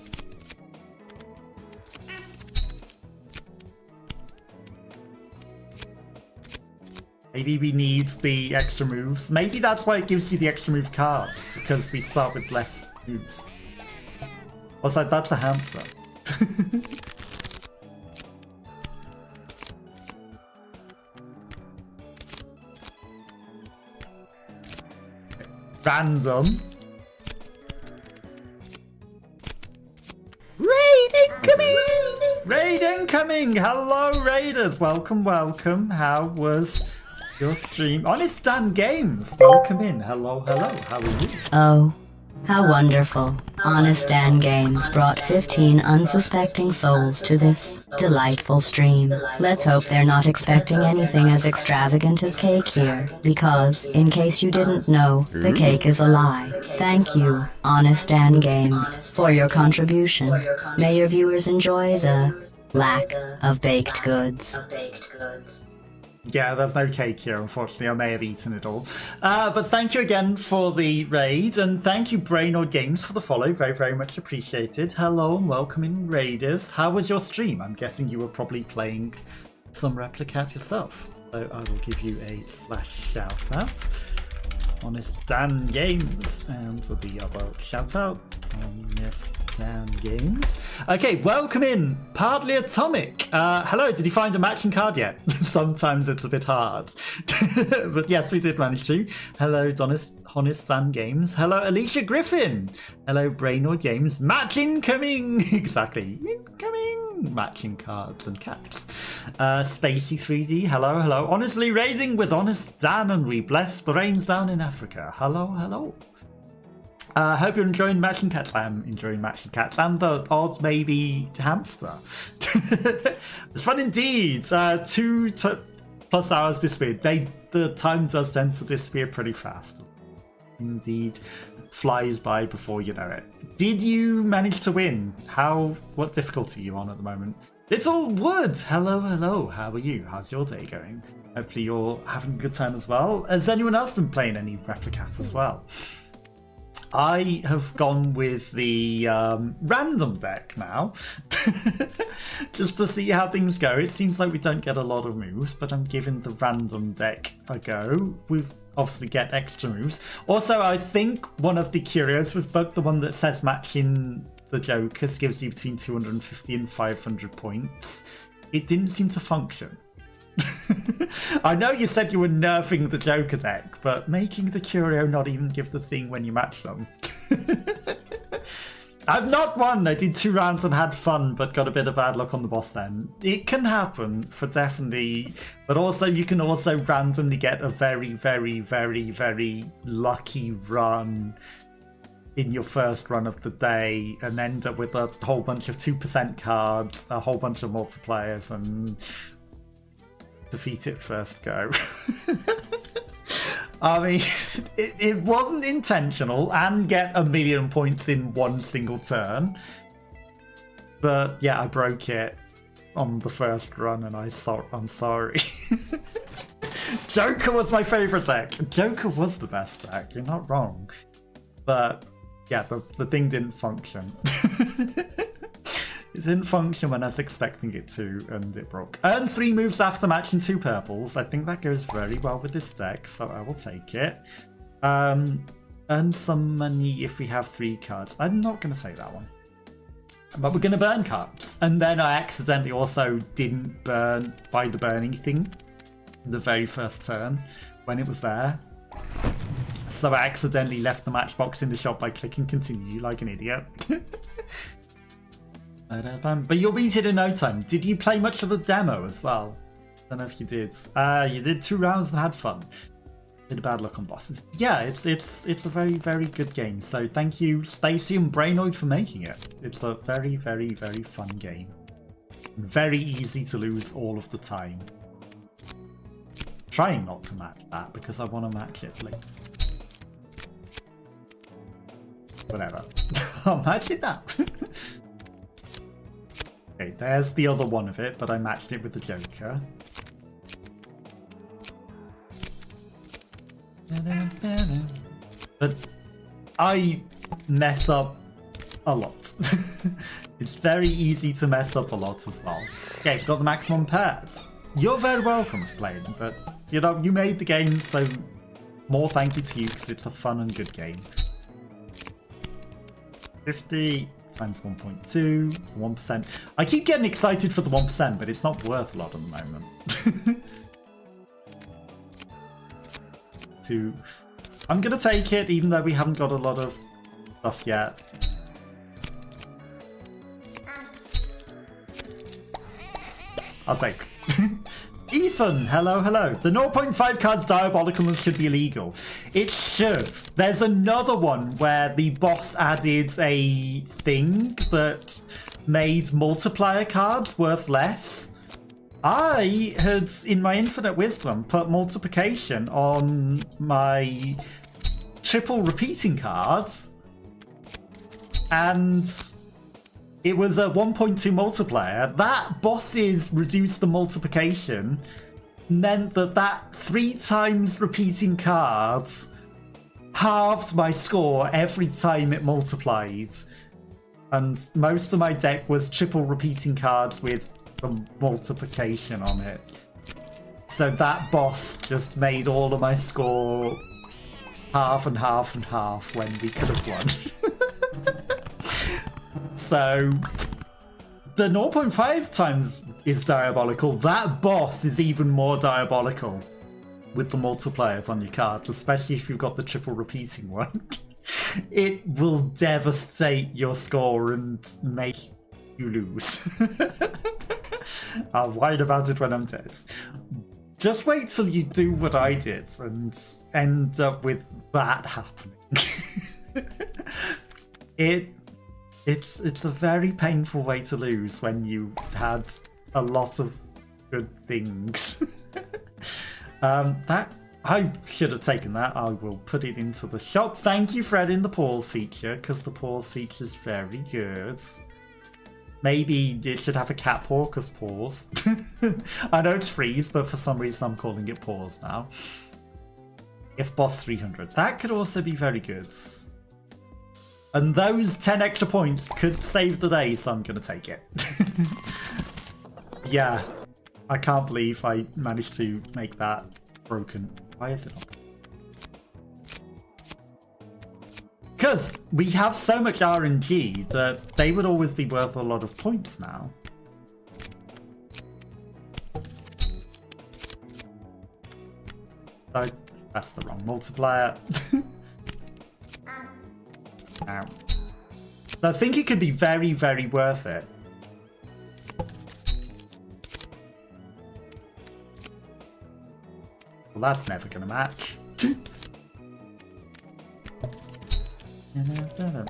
Maybe we need the extra moves. Maybe that's why it gives you the extra move cards, because we start with less moves. Also, that's a hamster. Random. Raid incoming! Raid incoming! Hello, raiders! Welcome, welcome. How was your stream? Honest Dan Games, welcome in. Hello, hello. How are you? Oh, how wonderful. Honest Dan Games brought 15 unsuspecting souls to this delightful stream. Let's hope they're not expecting anything as extravagant as cake here, because, in case you didn't know, the cake is a lie. Thank you, Honest Dan Games, for your contribution. May your viewers enjoy the lack of baked goods. Yeah, there's no cake here, unfortunately. I may have eaten it all. But thank you again for the raid, and thank you, Brainord Games, for the follow. Very, very much appreciated. Hello and welcome in, raiders. How was your stream? I'm guessing you were probably playing some Replicat yourself. So I will give you a shout out. Honest Dan Games, and the other shout out. Honest Dan Games. Okay, welcome in, Partly Atomic. Hello, did you find a matching card yet? Sometimes it's a bit hard. But yes, we did manage to. Hello, Honest Dan Games. Hello, Alicia Griffin. Hello, Brainord Games. Match incoming! Exactly. Incoming! Matching cards and cats. Spacey 3D. Hello, hello. Honestly raiding with Honest Dan, and we bless the rains down in Africa. Hello, hello. Hope you're enjoying matching cats. I am enjoying matching cats and the odd maybe hamster. It's fun indeed. 2+ hours disappeared. The time does tend to disappear pretty fast. Indeed, flies by before you know it. Did you manage to win? What difficulty are you on at the moment? Little Wood. Hello, hello. How are you? How's your day going? Hopefully you're having a good time as well. Has anyone else been playing any Replicat as well? I have gone with the random deck now, just to see how things go. It seems like we don't get a lot of moves, but I'm giving the random deck a go. We've obviously get extra moves. Also, I think one of the curios was bugged, the one that says matching the Jokers gives you between 250 and 500 points. It didn't seem to function. I know you said you were nerfing the Joker deck, but making the Curio not even give the thing when you match them. I've not won. I did 2 rounds and had fun, but got a bit of bad luck on the boss then. It can happen, for definitely. But also, you can also randomly get a very, very, very, very lucky run in your first run of the day and end up with a whole bunch of 2% cards, a whole bunch of multipliers, and defeat it first go. I mean, it wasn't intentional and get 1,000,000 points in one single turn. But yeah, I broke it on the first run and I'm sorry. Joker was my favorite deck. Joker was the best deck, you're not wrong. But yeah, the thing didn't function. It didn't function when I was expecting it to, and it broke. Earn 3 moves after matching 2 purples. I think that goes very well with this deck, so I will take it. Earn some money if we have 3 cards. I'm not going to say that one. But we're going to burn cards. And then I accidentally also didn't buy the burning thing the very first turn when it was there. So I accidentally left the matchbox in the shop by clicking continue like an idiot. But you'll beat it in no time. Did you play much of the demo as well? I don't know if you did. You did 2 rounds and had fun. Bit bad luck on bosses. Yeah, it's a very, very good game. So thank you, Spacey and Brainoid, for making it. It's a very, very, very fun game. Very easy to lose all of the time. Trying not to match that because I want to match it later. Whatever. I'll match it now. Okay, there's the other one of it, but I matched it with the Joker. But I mess up a lot. It's very easy to mess up a lot as well. Okay, we've got the maximum pairs. You're very welcome for playing, but you know, you made the game, so more thank you to you because it's a fun and good game. 50 times 1.2, 1%. I keep getting excited for the 1%, but it's not worth a lot at the moment. I'm gonna take it, even though we haven't got a lot of stuff yet. I'll take it. Ethan, hello, hello. The 0.5 card's diabolical and should be illegal. It should. There's another one where the boss added a thing that made multiplier cards worth less. I had, in my infinite wisdom, put multiplication on my triple repeating cards, and it was a 1.2 multiplier. That boss's reduced the multiplication meant that 3 times repeating cards halved my score every time it multiplied. And most of my deck was triple repeating cards with the multiplication on it. So that boss just made all of my score half and half and half when we could have won. So the 0.5 times is diabolical. That boss is even more diabolical with the multipliers on your cards, especially if you've got the triple repeating one. It will devastate your score and make you lose. I'll whine about it when I'm dead. Just wait till you do what I did and end up with that happening. It's a very painful way to lose when you had a lot of good things. That I should have taken that. I will put it into the shop. Thank you for adding the pause feature, because the pause feature is very good. Maybe it should have a cat paw, because pause. I know it's freeze, but for some reason I'm calling it pause now. If boss 300. That could also be very good. And those 10 extra points could save the day, so I'm going to take it. Yeah, I can't believe I managed to make that broken. Why is it not? Because we have so much RNG that they would always be worth a lot of points now. So that's the wrong multiplier. Ow. So I think it could be very, very worth it. Well, that's never going to match.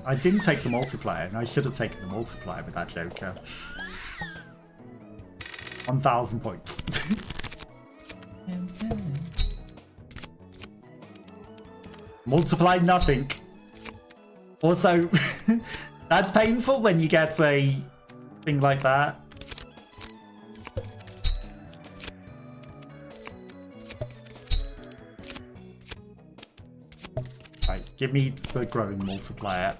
I didn't take the multiplier, and I should have taken the multiplier with that Joker. 1,000 points. Multiply nothing. Also, that's painful when you get a thing like that. Right, give me the growing multiplier.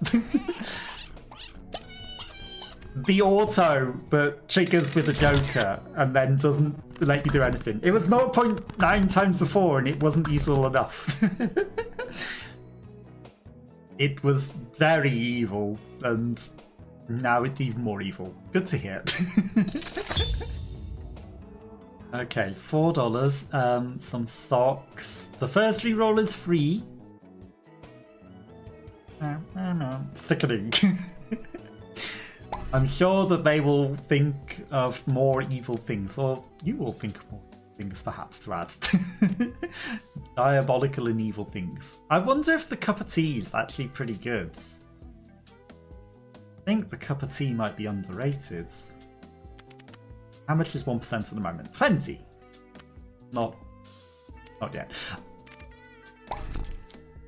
The auto that triggers with a Joker and then doesn't let you do anything. It was 0.9 times before and it wasn't useful enough. It was very evil, and now it's even more evil. Good to hear. Okay, $4. Some socks. The first reroll is free. Sickening. I'm sure that they will think of more evil things, or you will think of more things perhaps to add. Diabolical and evil things. I wonder if the cup of tea is actually pretty good. I think the cup of tea might be underrated. How much is 1% at the moment? 20. Not yet.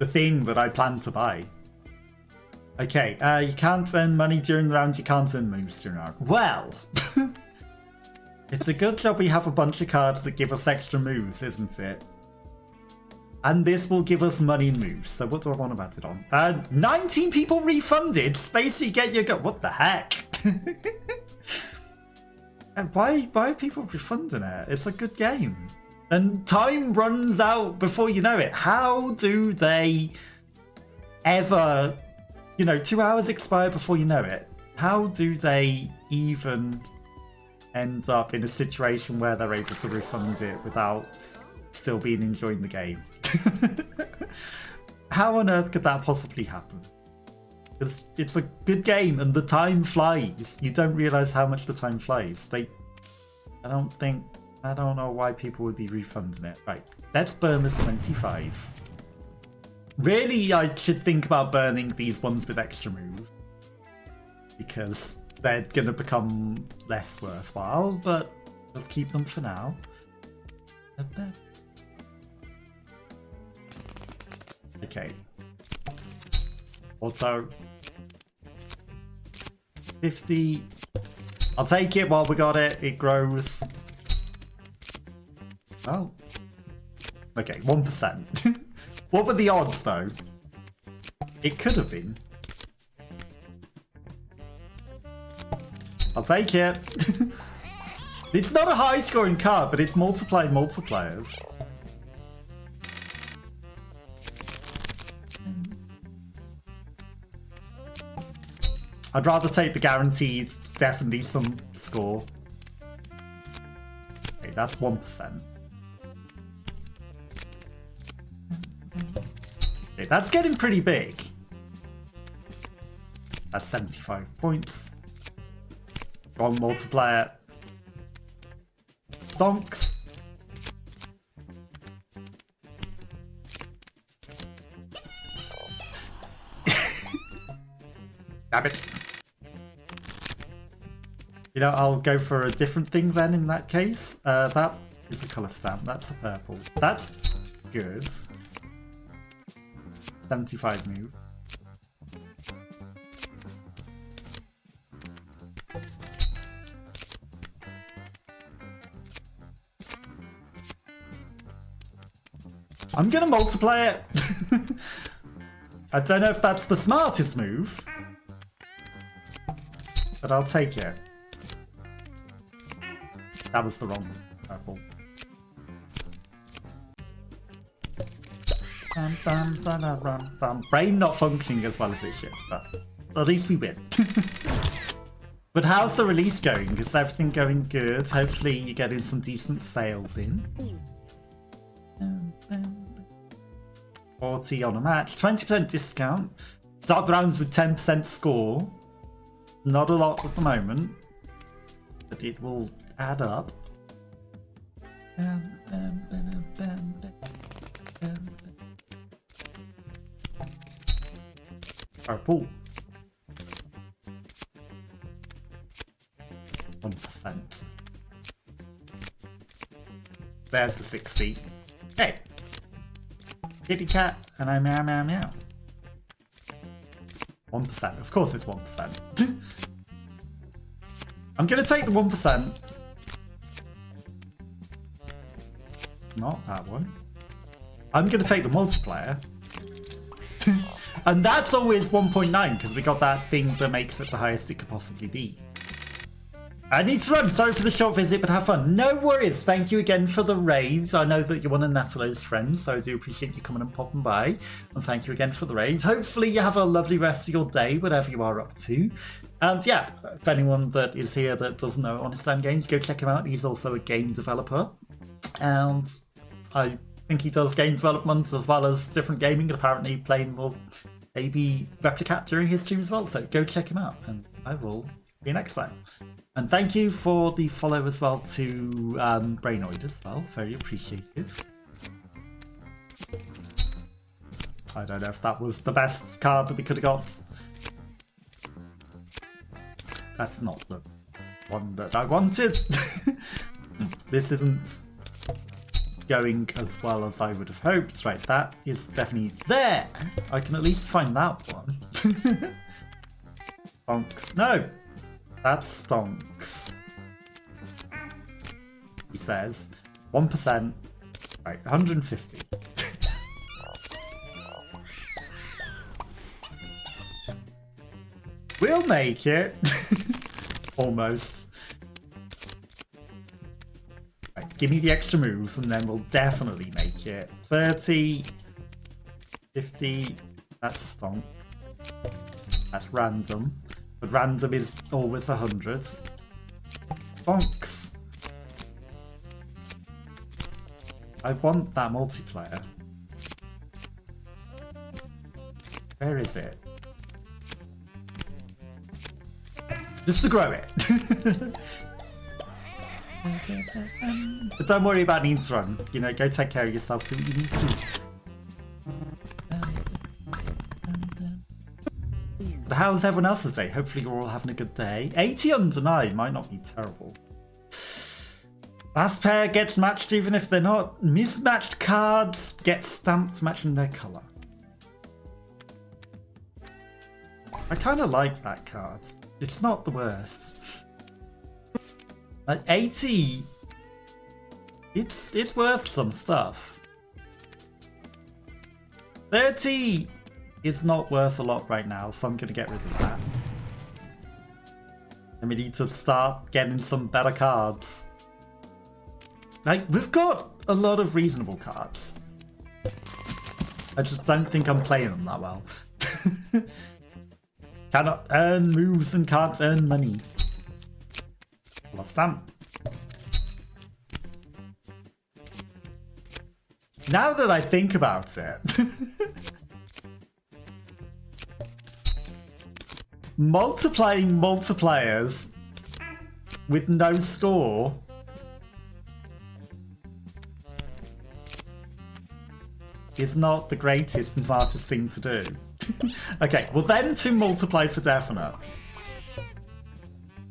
The thing that I plan to buy. Okay, you can't earn money during the round, you can't earn moves during the round. Well, it's a good job we have a bunch of cards that give us extra moves, isn't it? And this will give us money and moves. So what do I want to bet it on? 19 people refunded. Spacey, get your gut. What the heck? And why are people refunding it? It's a good game. And time runs out before you know it. How do they ever, 2 hours expire before you know it? How do they even end up in a situation where they're able to refund it without still being enjoying the game? How on earth could that possibly happen? Because it's a good game and the time flies. You don't realize how much the time flies. I don't know why people would be refunding it. Right, let's burn this 25. Really, I should think about burning these ones with extra move, because they're going to become less worthwhile, but let's keep them for now. Okay. Auto. 50. I'll take it while we got it. It grows. Oh. Okay, 1%. What were the odds, though? It could have been. I'll take it. It's not a high-scoring card, but it's multiplying multipliers. I'd rather take the guarantees, definitely some score. Okay, that's 1%. Okay, that's getting pretty big. That's 75 points. Wrong multiplier. Donks. Damn it. I'll go for a different thing then in that case. That is a colour stamp. That's a purple. That's good. 75 move. I'm gonna multiply it. I don't know if that's the smartest move, but I'll take it. That was the wrong purple. Brain not functioning as well as it should, but at least we win. But how's the release going? Is everything going good? Hopefully you're getting some decent sales in. 40 on a match, 20% discount. Start the rounds with 10% score. Not a lot at the moment, but it will add up. Purple. 1%. There's the 60. Hey! Kitty cat, and I meow meow meow. 1%. Of course it's 1%. I'm gonna take the 1%. Not that one. I'm gonna take the multiplier. And that's always 1.9 because we got that thing that makes it the highest it could possibly be. I need to run. Sorry for the short visit, but have fun. No worries. Thank you again for the raids. I know that you're one of Natalo's friends, so I do appreciate you coming and popping by. And thank you again for the raids. Hopefully you have a lovely rest of your day, whatever you are up to. And yeah, if anyone that is here that doesn't know Honest Dan Games, go check him out. He's also a game developer. And I think he does game development as well as different gaming, and apparently playing more maybe Replicat during his stream as well. So go check him out, and I will see you next time. And thank you for the follow as well to Brainoid as well. Very appreciated. I don't know if that was the best card that we could have got. That's not the one that I wanted. This isn't going as well as I would have hoped. Right, that is definitely there. I can at least find that one. Stonks. No, that's stonks. He says 1%. Right, 150. We'll make it. Almost. Right, give me the extra moves and then we'll definitely make it. 30, 50, that's stonk. That's random. But random is always 100. Bonks. I want that multiplier. Where is it? Just to grow it. But don't worry about needs run. You know, go take care of yourself. Do what you need to do. But how's everyone else's day? Hopefully you're all having a good day. 80 under 9 might not be terrible. Last pair gets matched even if they're not. Mismatched cards get stamped matching their colour. I kind of like that card. It's not the worst. At 80, it's worth some stuff. 30 is not worth a lot right now, so I'm going to get rid of that. And we need to start getting some better cards. Like, we've got a lot of reasonable cards. I just don't think I'm playing them that well. Cannot earn moves and can't earn money. Lost stamp. Now that I think about it, multiplying multipliers with no score is not the greatest and smartest thing to do. Okay, well then to multiply for definite.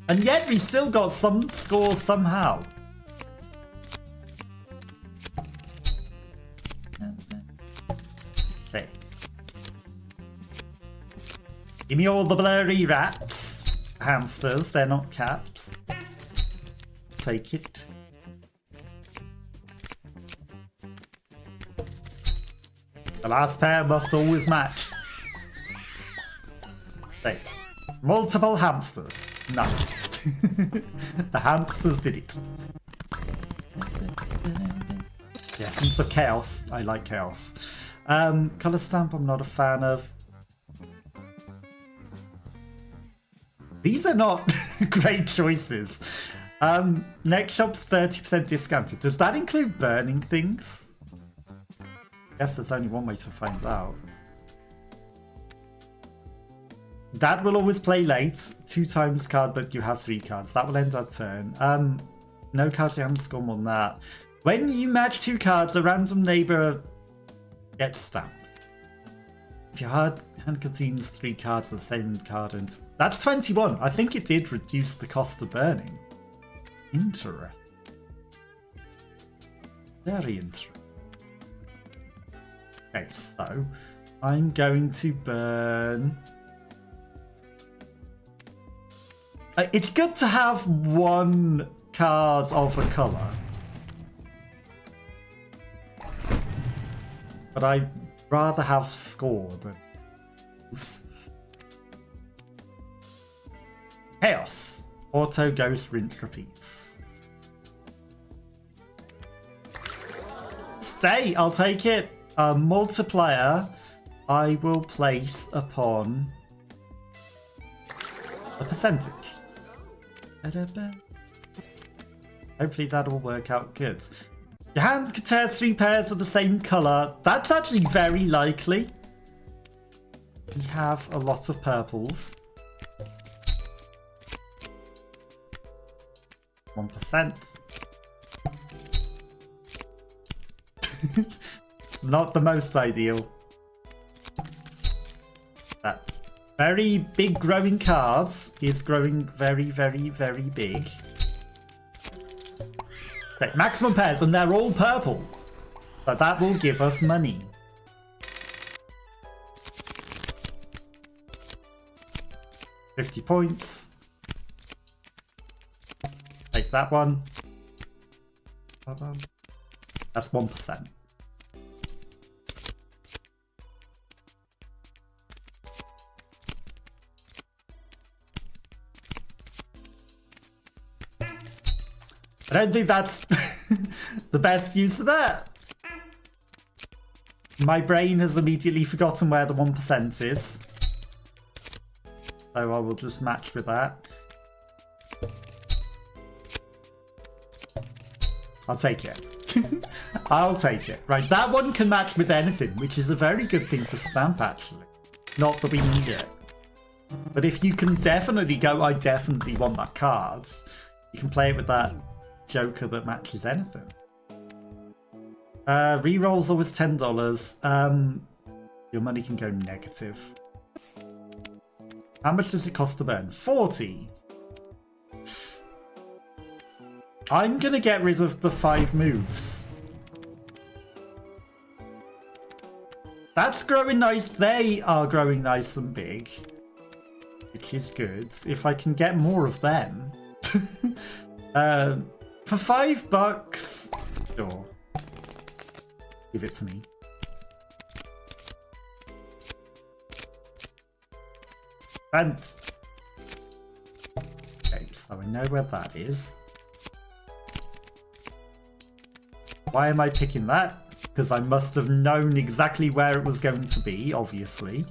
And yet we still got some score somehow. Okay. Give me all the blurry rats. Hamsters, they're not cats. Take it. The last pair must always match. Okay. Multiple hamsters. Nice. The hamsters did it. Yeah, sense of chaos. I like chaos. Color stamp I'm not a fan of. These are not great choices. Next shop's 30% discounted. Does that include burning things? I guess there's only one way to find out. That will always play late. 2 times card, but you have 3 cards. That will end our turn. No cards you haven't scored more than that. When you match 2 cards, a random neighbor gets stamped. If your hand contains 3 cards with the same card, and that's 21. I think it did reduce the cost of burning. Interesting. Very interesting. Okay, so I'm going to burn. It's good to have 1 card of a colour. But I'd rather have score than... Oops. Chaos. Auto, ghost, rinse, repeats. Stay, I'll take it. A multiplier I will place upon a percentage. Hopefully that'll work out good. Your hand contains 3 pairs of the same colour. That's actually very likely. We have a lot of purples. 1%. Not the most ideal. That Very big growing cards is growing very, very, very big. Okay, maximum pairs, and they're all purple. So that will give us money. £50 points. Take that one. That's 1%. I don't think that's the best use of that. My brain has immediately forgotten where the 1% is. So I will just match with that. I'll take it. I'll take it. Right, that one can match with anything, which is a very good thing to stamp, actually. Not that we need it. But if you can definitely go, I definitely want that card, you can play it with that Joker that matches anything. Rerolls always $10. Your money can go negative. How much does it cost to burn? 40. I'm gonna get rid of the 5 moves. That's growing nice. They are growing nice and big, which is good. If I can get more of them. For $5, sure. Give it to me. And okay, so I know where that is. Why am I picking that? Because I must have known exactly where it was going to be, obviously.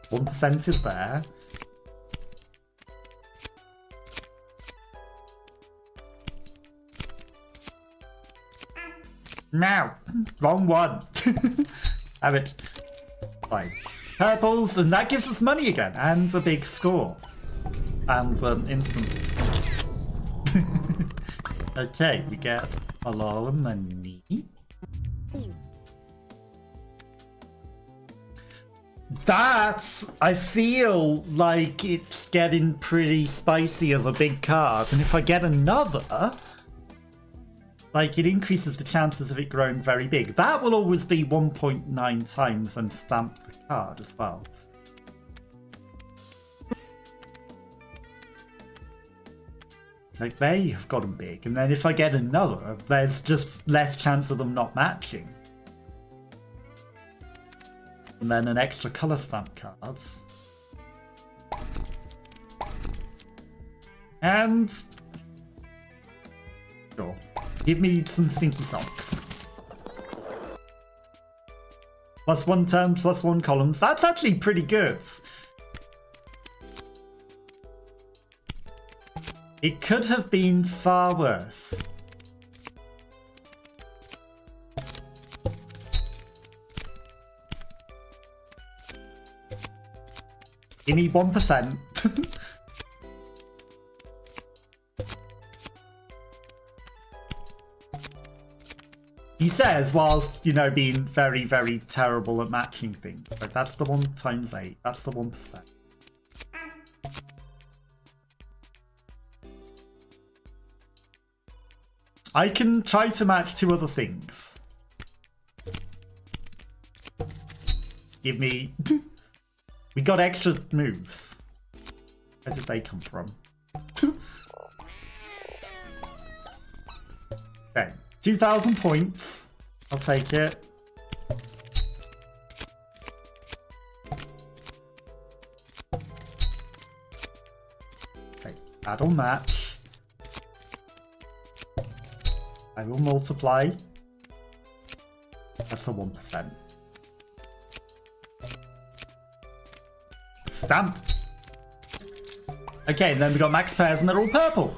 1% is there. Now, wrong one. Have it. Fine. Purples, and that gives us money again, and a big score. And an instant. Okay, we get a lot of money. That, I feel like it's getting pretty spicy as a big card, and if I get another, like, it increases the chances of it growing very big. That will always be 1.9 times and stamp the card as well. Like, they have gotten big, and then if I get another, there's just less chance of them not matching. And then an extra colour stamp cards. And sure. Give me some stinky socks. +1 term, +1 columns. That's actually pretty good. It could have been far worse. Give me 1%. He says, whilst, you know, being very, very terrible at matching things. Like, that's the 1 times 8. That's the 1%. I can try to match 2 other things. Give me... We got extra moves. Where did they come from? Okay. 2,000 points. I'll take it. Okay, that'll match. I will multiply. That's the 1%. Stamp. Okay, and then we got max pairs and they're all purple.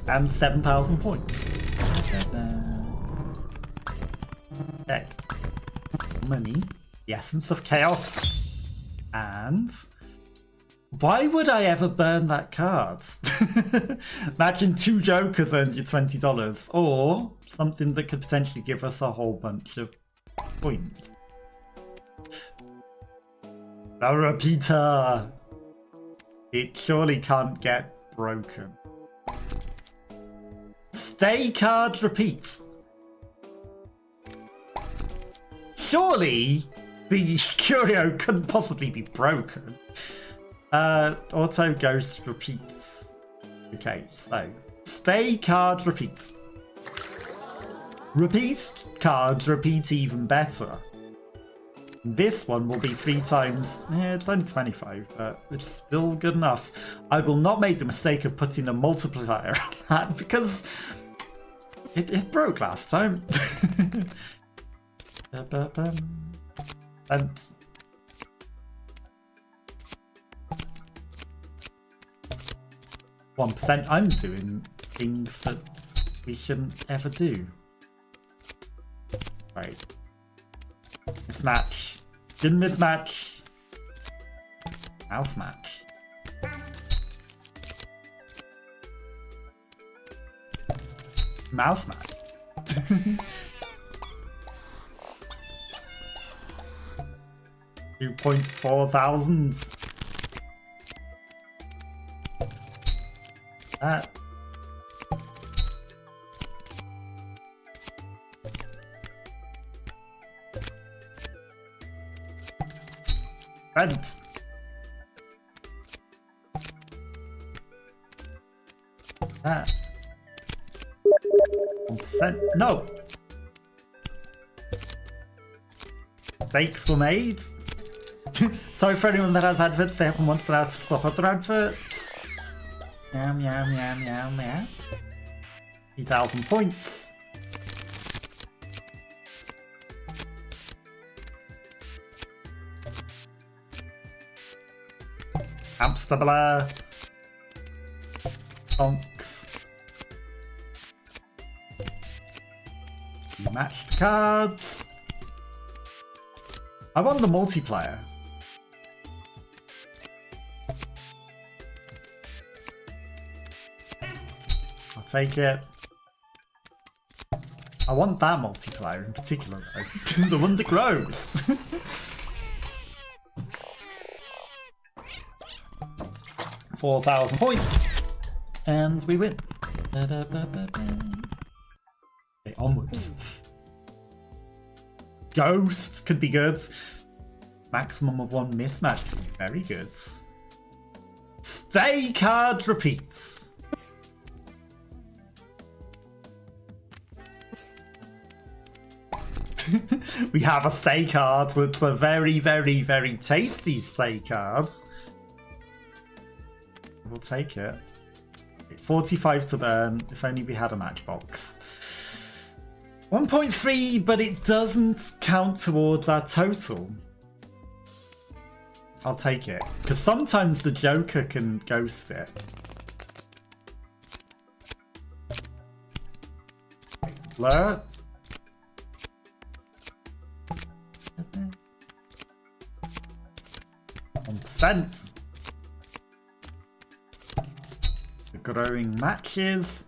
And 7,000 points. Okay. Money. The essence of chaos. And why would I ever burn that card? Imagine 2 jokers earns you $20. Or something that could potentially give us a whole bunch of points. The repeater! It surely can't get broken. Stay card repeat. Surely the curio couldn't possibly be broken. Auto ghost repeats. Okay, so stay card repeats. Repeat cards repeat even better. This one will be 3 times. It's only 25, but it's still good enough. I will not make the mistake of putting a multiplier on that because it broke last time. And 1%, I'm doing things that we shouldn't ever do. Right. Mismatch. Didn't mismatch. Mouse match. Mouse match. 2.4 thousands. That. Rent. That. 1%. No. Mistakes were made. Sorry for anyone that has adverts, they haven't once allowed to stop other adverts. Meow, meow, meow, meow, meow. 3,000 points. Hamster blur. Bonks. Matched cards. I want the multiplier. I'll take it. I want that multiplier in particular though. The one that grows. 4,000 points. And we win. Okay, onwards. Ghosts could be good. Maximum of 1 mismatch could be very good. Stay card repeats. We have a stay card that's a very, very, very tasty stay card. We'll take it. 45 to burn, if only we had a matchbox. 1.3, but it doesn't count towards our total. I'll take it, because sometimes the Joker can ghost it. Blur. 1%. The growing matches.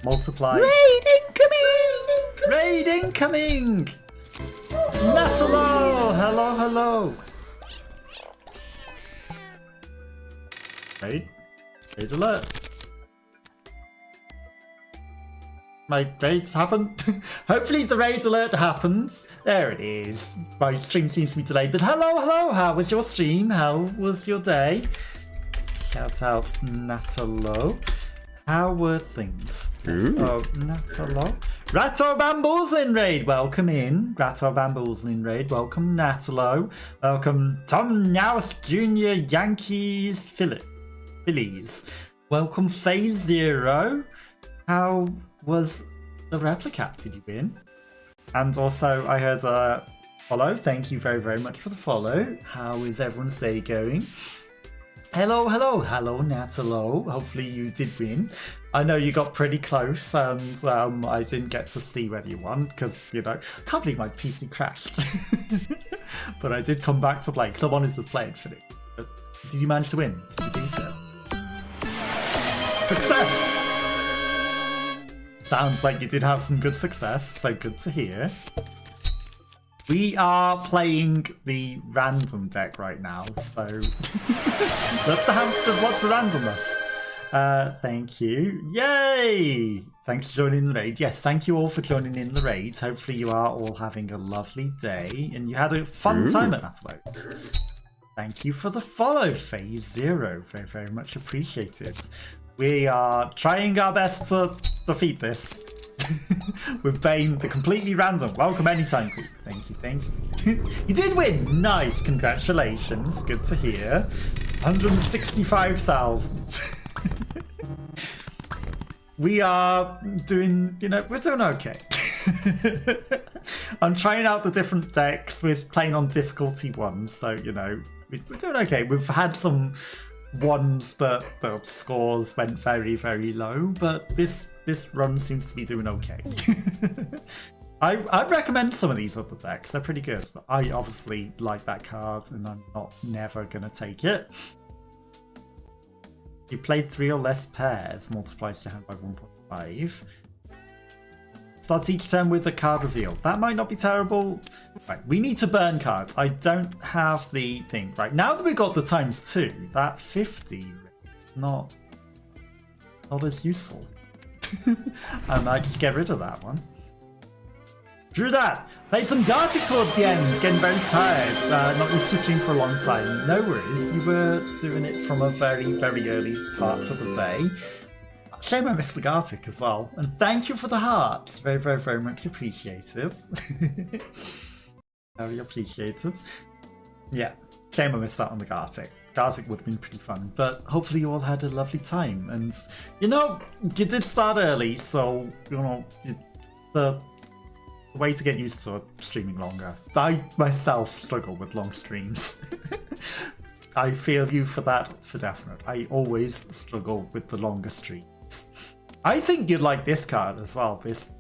Multiply. Raid incoming! Raid incoming! Natalo! Hello, hello. Raid. Raid alert. My raids happen. Hopefully the raid alert happens. There it is. My stream seems to be delayed, but hello, hello. How was your stream? How was your day? Shout out Natalo. How were things? Oh, Natalo. Ratto Bambles in raid. Welcome in. Ratto Bambles in raid. Welcome Natalo. Welcome Tom Naus Jr. Yankees Phillies. Welcome Phase Zero. How was the Replicat? Did you win? And also I heard a follow. Thank you very, very much for the follow. How is everyone's day going? Hello, hello, hello, Natalo. Hopefully you did win. I know you got pretty close and I didn't get to see whether you won because, you know, I can't believe my PC crashed. But I did come back to play because I wanted to play it for it. But did you manage to win? Did you beat it? Success! Sounds like you did have some good success, so good to hear. We are playing the random deck right now, so that's the hamster. What's the randomness? Thank you. Yay! Thanks for joining the raid. Yes, thank you all for joining in the raid. Hopefully you are all having a lovely day and you had a fun time at Athlete. Thank you for the follow, Phase Zero. Very, very much appreciated. We are trying our best to defeat this. With Bane, the completely random. Welcome anytime. Thank you, thank you. You did win! Nice, congratulations. Good to hear. 165,000. We are doing, we're doing okay. I'm trying out the different decks. We're playing on difficulty 1, so, we're doing okay. We've had some ones that the scores went very, very low, but this run seems to be doing okay. I'd recommend some of these other decks. They're pretty good, but I obviously like that card and I'm never going to take it. You played 3 or less pairs, multiplies your hand by 1.5. Starts each turn with a card reveal. That might not be terrible. Right, we need to burn cards. I don't have the thing. Right, now that we've got the ×2, that 50 not as useful. I might just get rid of that one. Drew that! Played some Gartic towards the end, getting very tired. Not been stitching for a long time. No worries, you were doing it from a very, very early part of the day. Shame I missed the Gartic as well. And thank you for the hearts. Very, very, very much appreciated. Very appreciated. Yeah, shame I missed out on the Gartic. Gartic would have been pretty fun, but hopefully you all had a lovely time. And, you did start early, so, the way to get used to streaming longer. I myself struggle with long streams. I feel you for that, for definite. I always struggle with the longer streams. I think you'd like this card as well, this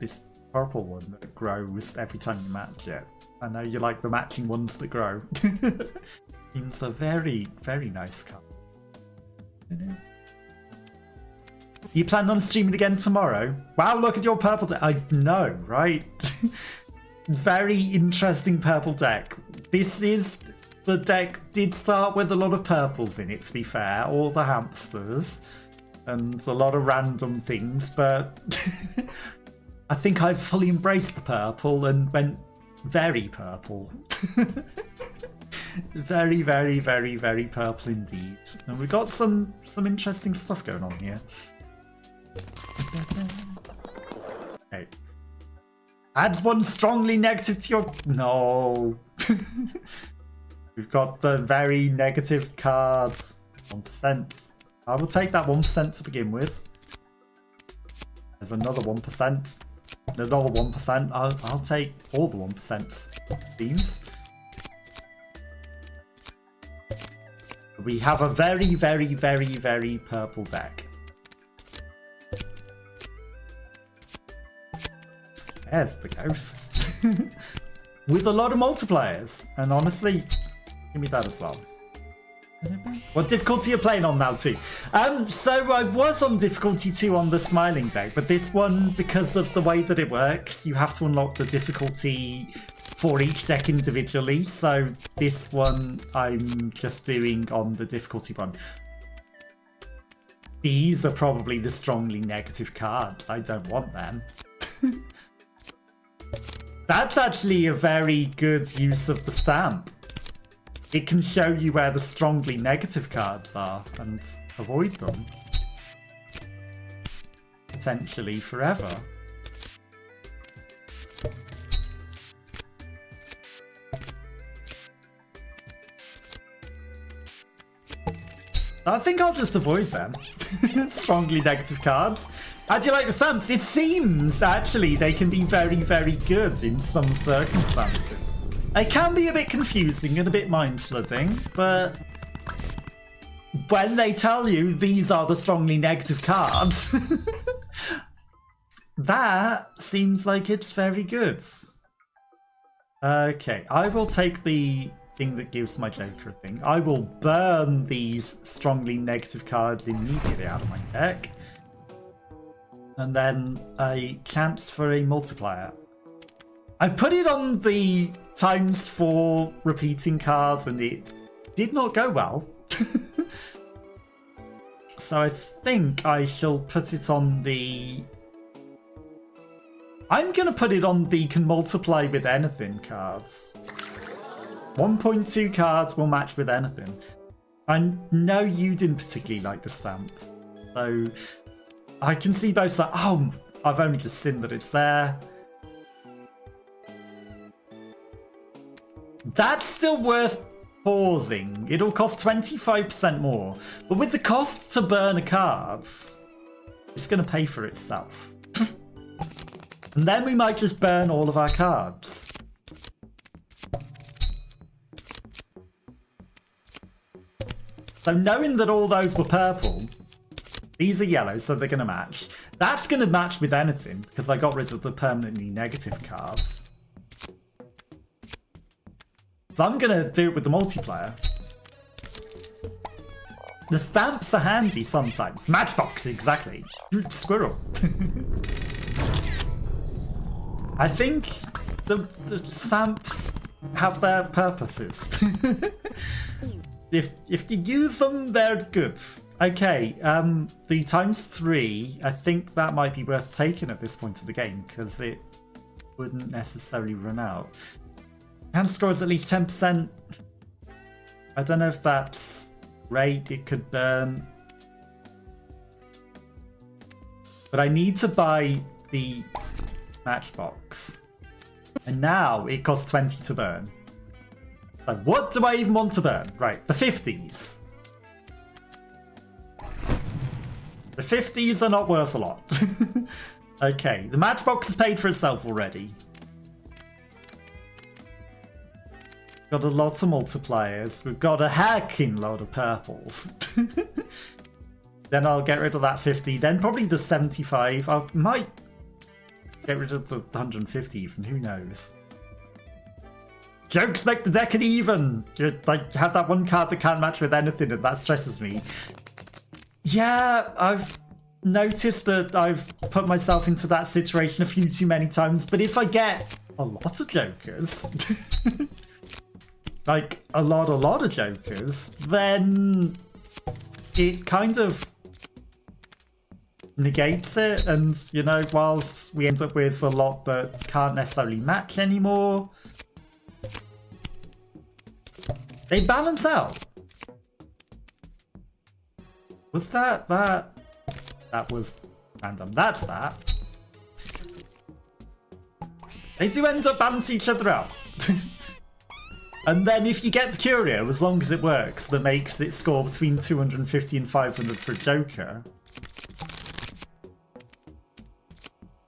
purple one that grows every time you match it. I know you like the matching ones that grow. Seems a very, very nice card. You plan on streaming again tomorrow? Wow, look at your purple deck. I know, right? Very interesting purple deck. The deck did start with a lot of purples in it, to be fair. All the hamsters. And a lot of random things, but I think I've fully embraced the purple and went very purple. Very, very, very, very purple indeed. And we've got some interesting stuff going on here. Okay. Adds one strongly negative to your... No. We've got the very negative cards. 1%. I will take that 1% to begin with. There's another 1%. Another 1%. I'll take all the 1% themes. We have a very, very, very, very purple deck. There's the ghosts. With a lot of multipliers. And honestly, give me that as well. What difficulty are you playing on now, too? So I was on difficulty 2 on the Smiling deck, but this one, because of the way that it works, you have to unlock the difficulty for each deck individually. So this one I'm just doing on the difficulty 1. These are probably the strongly negative cards. I don't want them. That's actually a very good use of the stamp. It can show you where the strongly negative cards are and avoid them. Potentially forever. I think I'll just avoid them. Strongly negative cards. How do you like the stamps? It seems, actually, they can be very, very good in some circumstances. They can be a bit confusing and a bit mind-flooding, but when they tell you these are the strongly negative cards, that seems like it's very good. Okay, I will take the thing that gives my Joker a thing. I will burn these strongly negative cards immediately out of my deck. And then a chance for a multiplier. I put it on the ×4 repeating cards and it did not go well. So I think I shall put it on the... I'm going to put it on the can multiply with anything cards. 1.2 cards will match with anything. I know you didn't particularly like the stamps. So I can see both sides. Oh, I've only just seen that it's there. That's still worth pausing. It'll cost 25% more. But with the cost to burn a card, it's going to pay for itself. And then we might just burn all of our cards. So knowing that all those were purple, these are yellow, so they're going to match. That's going to match with anything, because I got rid of the permanently negative cards. So I'm going to do it with the multiplier. The stamps are handy sometimes. Matchbox, exactly. Squirrel. I think the stamps have their purposes. If you use them, they're good. Okay, the ×3, I think that might be worth taking at this point of the game, because it wouldn't necessarily run out. Hand score is at least 10%. I don't know if that's great. It could burn. But I need to buy the matchbox. And now it costs 20 to burn. So what do I even want to burn? Right, the 50s. The 50s are not worth a lot. Okay, the matchbox has paid for itself already. Got a lot of multipliers. We've got a hacking load of purples. Then I'll get rid of that 50. Then probably the 75. I might get rid of the 150 even. Who knows? Jokes make the deck an even. You like have that one card that can't match with anything, and that stresses me. Yeah, I've noticed that I've put myself into that situation a few too many times. But if I get a lot of jokers, like a lot of jokers, then it kind of negates it. And, you know, whilst we end up with a lot that can't necessarily match anymore, they balance out. Was that was random. That's that. They do end up balancing each other out. And then if you get the curio, as long as it works, that makes it score between 250 and 500 for a joker,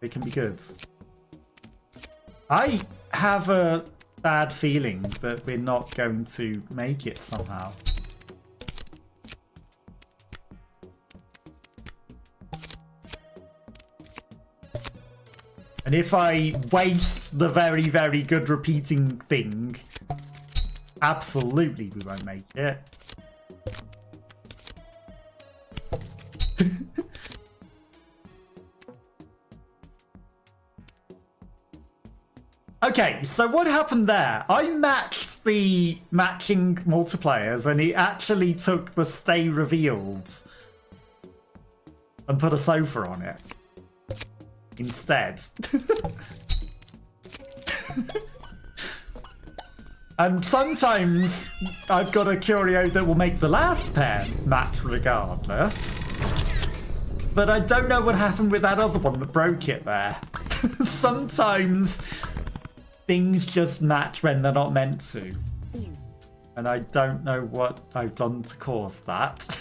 it can be good. I have a bad feeling that we're not going to make it somehow. And if I waste the very, very good repeating thing, absolutely we won't make it. Okay, so what happened there? I matched the matching multipliers and it actually took the stay revealed and put a sofa on it instead. And sometimes I've got a curio that will make the last pair match regardless. But I don't know what happened with that other one that broke it there. Sometimes things just match when they're not meant to. And I don't know what I've done to cause that.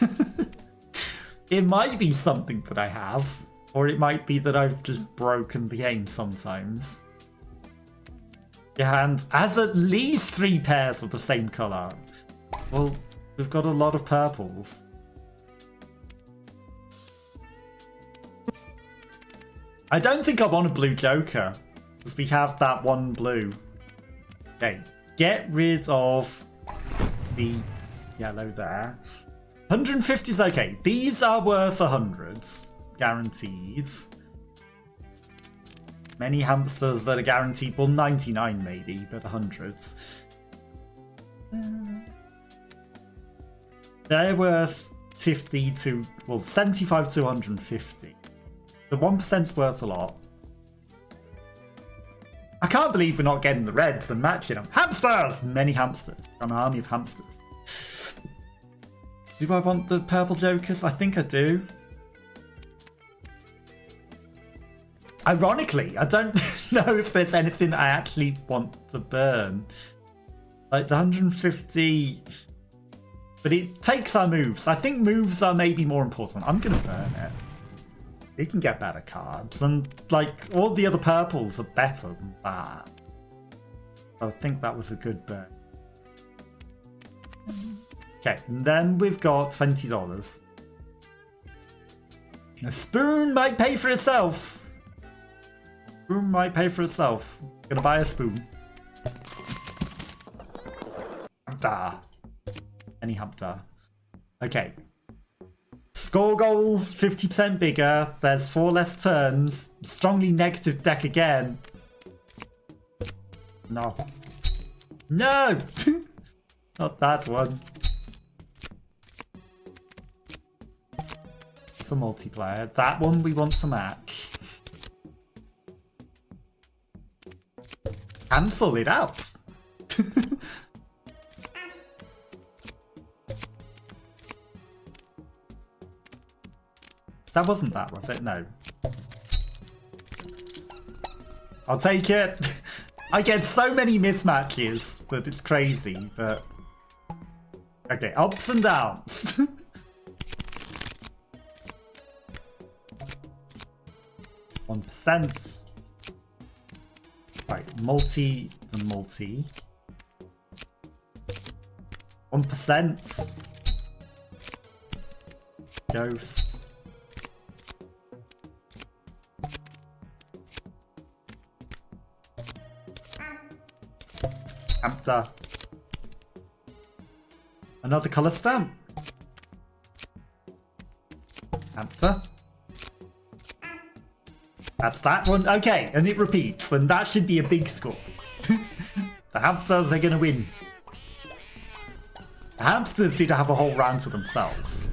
It might be something that I have, or it might be that I've just broken the game sometimes. Your hand has at least 3 pairs of the same colour. Well, we've got a lot of purples. I don't think I want a blue joker, because we have that one blue. Okay, get rid of the yellow there. 150 is okay. These are worth 100s, guaranteed. Many hamsters that are guaranteed, well, 99 maybe, but hundreds. They're worth 50 to, well, 75 to 150. The 1%'s worth a lot. I can't believe we're not getting the reds and matching them. Hamsters! Many hamsters. An army of hamsters. Do I want the purple jokers? I think I do. Ironically, I don't know if there's anything I actually want to burn. Like the 150... But it takes our moves. I think moves are maybe more important. I'm going to burn it. We can get better cards. And like all the other purples are better than that. So I think that was a good burn. Okay, and then we've got $20. A spoon might pay for itself. Spoon might pay for itself. Gonna buy a spoon. Hamta. Any hamta. Okay. Score goals 50% bigger. There's 4 less turns. Strongly negative deck again. No. No! Not that one. It's a multiplier. That one we want to match. Cancel it out. That wasn't that, was it? No. I'll take it. I get so many mismatches that it's crazy, but... Okay, ups and downs. 1%. Right, multi and multi. 1%. Ghost. Hamster. Another colour stamp. Hamster. That's that one. Okay, and it repeats, and that should be a big score. The hamsters are going to win. The hamsters did have a whole round to themselves.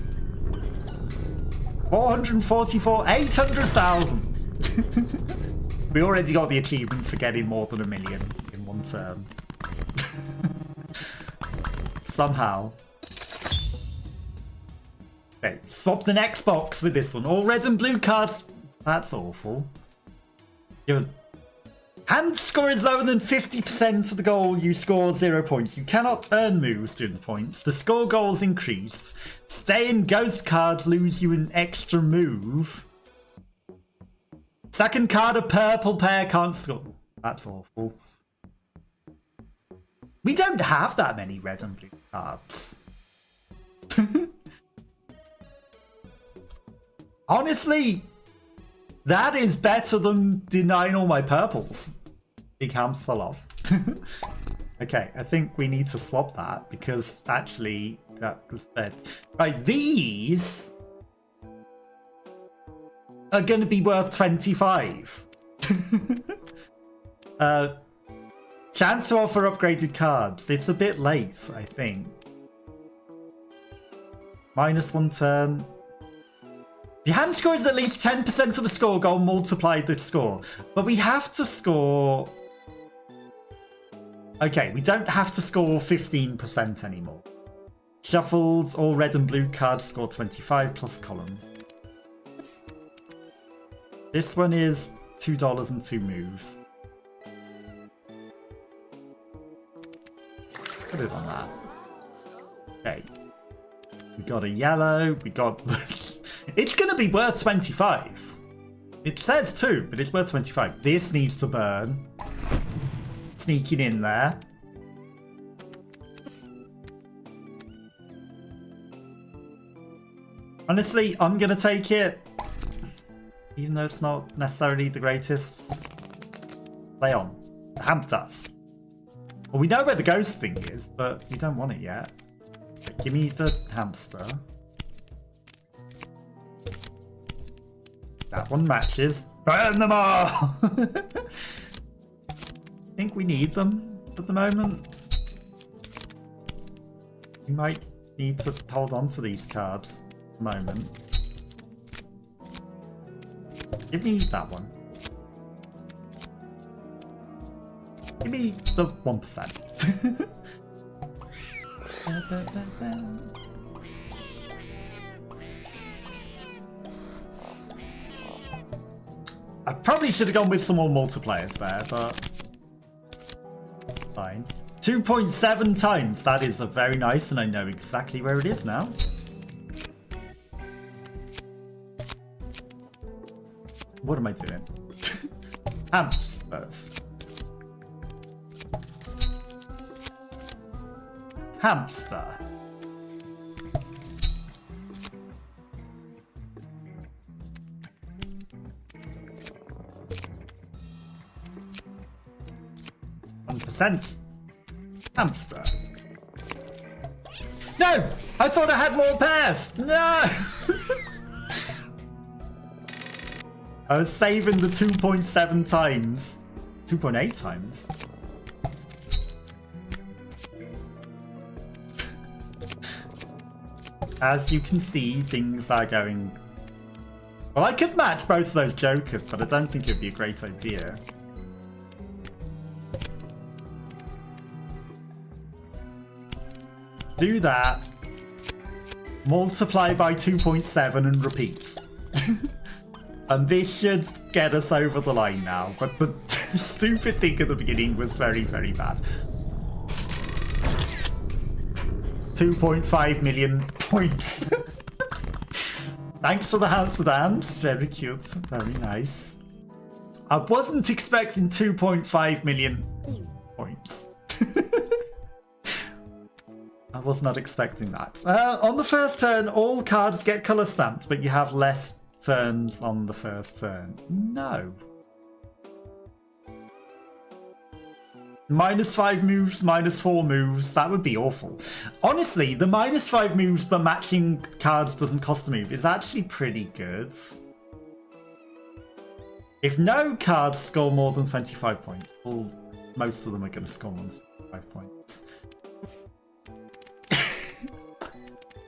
444, 800,000. We already got the achievement for getting more than 1 million in one turn. Somehow. Okay, swap the next box with this one. All red and blue cards. That's awful. Your hand score is lower than 50% of the goal. You score 0 points. You cannot earn moves during the points. The score goals increased. Stay in ghost cards lose you an extra move. Second card, a purple pair can't score. That's awful. We don't have that many red and blue cards. Honestly, that is better than denying all my purples. Big hamster love. Okay, I think we need to swap that because actually that was bad. Right, these are going to be worth 25. Chance to offer upgraded cards. It's a bit late, I think. -1 turn. If your hand score is at least 10% of the score goal, multiply the score. But we have to score... Okay, we don't have to score 15% anymore. Shuffled, all red and blue cards score 25 plus columns. This one is $2 and 2 moves. Put it on that. Okay. We got a yellow, we got... It's going to be worth 25. It says 2, but it's worth 25. This needs to burn. Sneaking in there. Honestly, I'm going to take it. Even though it's not necessarily the greatest. Play on. The hamsters. Well, we know where the ghost thing is, but we don't want it yet. So give me the hamster. That one matches. Burn them all! Think we need them at the moment. We might need to hold on to these cards at the moment. Give me that one. Give me the 1%. I probably should have gone with some more multipliers there, but fine. 2.7 times. That is a very nice, and I know exactly where it is now. What am I doing? Hamsters. Hamster. %. Hamster. No! I thought I had more pairs! No! I was saving the 2.7 times. 2.8 times. As you can see, things are going... Well, I could match both of those jokers, but I don't think it would be a great idea. Do that. Multiply by 2.7 and repeat. And this should get us over the line now. But the stupid thing at the beginning was very, very bad. 2.5 million points. Thanks for the Amsterdams. Very cute. Very nice. I wasn't expecting 2.5 million points. I was not expecting that. On the first turn, all cards get color stamped, but you have less turns on the first turn. No. -5 moves, -4 moves. That would be awful. Honestly, the -5 moves but matching cards doesn't cost a move is actually pretty good. If no cards score more than 25 points, well, most of them are going to score more than 25 points.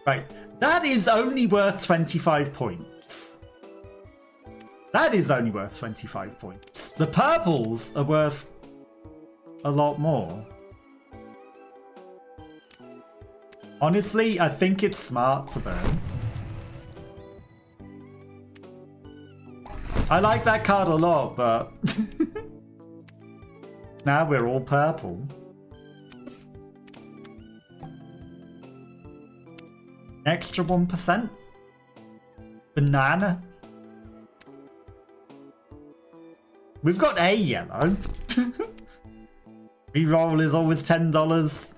Right, that is only worth 25 points. That is only worth 25 points. The purples are worth a lot more. Honestly, I think it's smart to burn. I like that card a lot, but now we're all purple. Extra 1%. Banana. We've got a yellow. Reroll is always $10.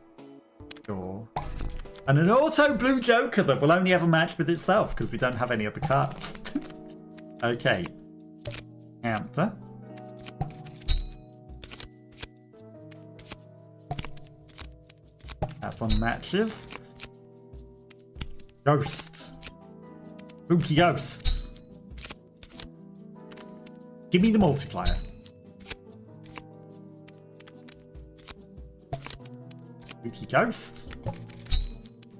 Sure. And an auto blue joker that will only ever match with itself because we don't have any other cards. Okay. Hamster. That one matches. Ghost. Spooky ghost. Give me the multiplier. Spooky ghost.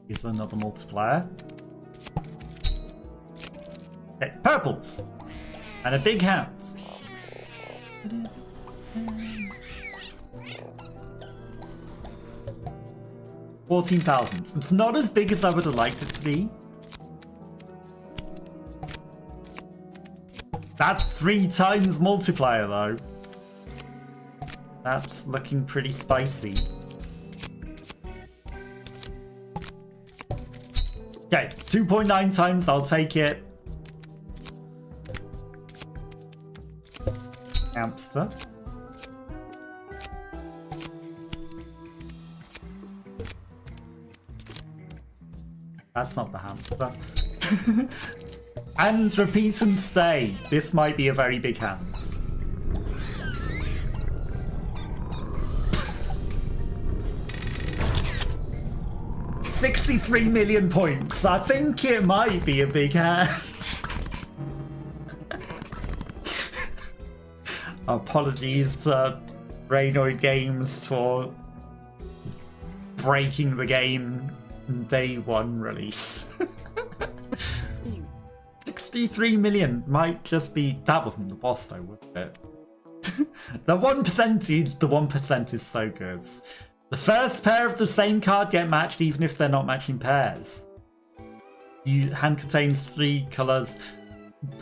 Here's another multiplier. Okay, purples. And a big hand. $14,000. It's not as big as I would have liked it to be. That's 3 times multiplier though. That's looking pretty spicy. Okay, 2.9 times, I'll take it. Hamster. That's not the hamster. And repeat and stay. This might be a very big hand. 63 million points. I think it might be a big hand. Apologies to Brainoid Games for breaking the game day one release. 63 million might just be... That wasn't the boss though, was it? The 1% is so good. The first pair of the same card get matched even if they're not matching pairs. Hand contains 3 colours.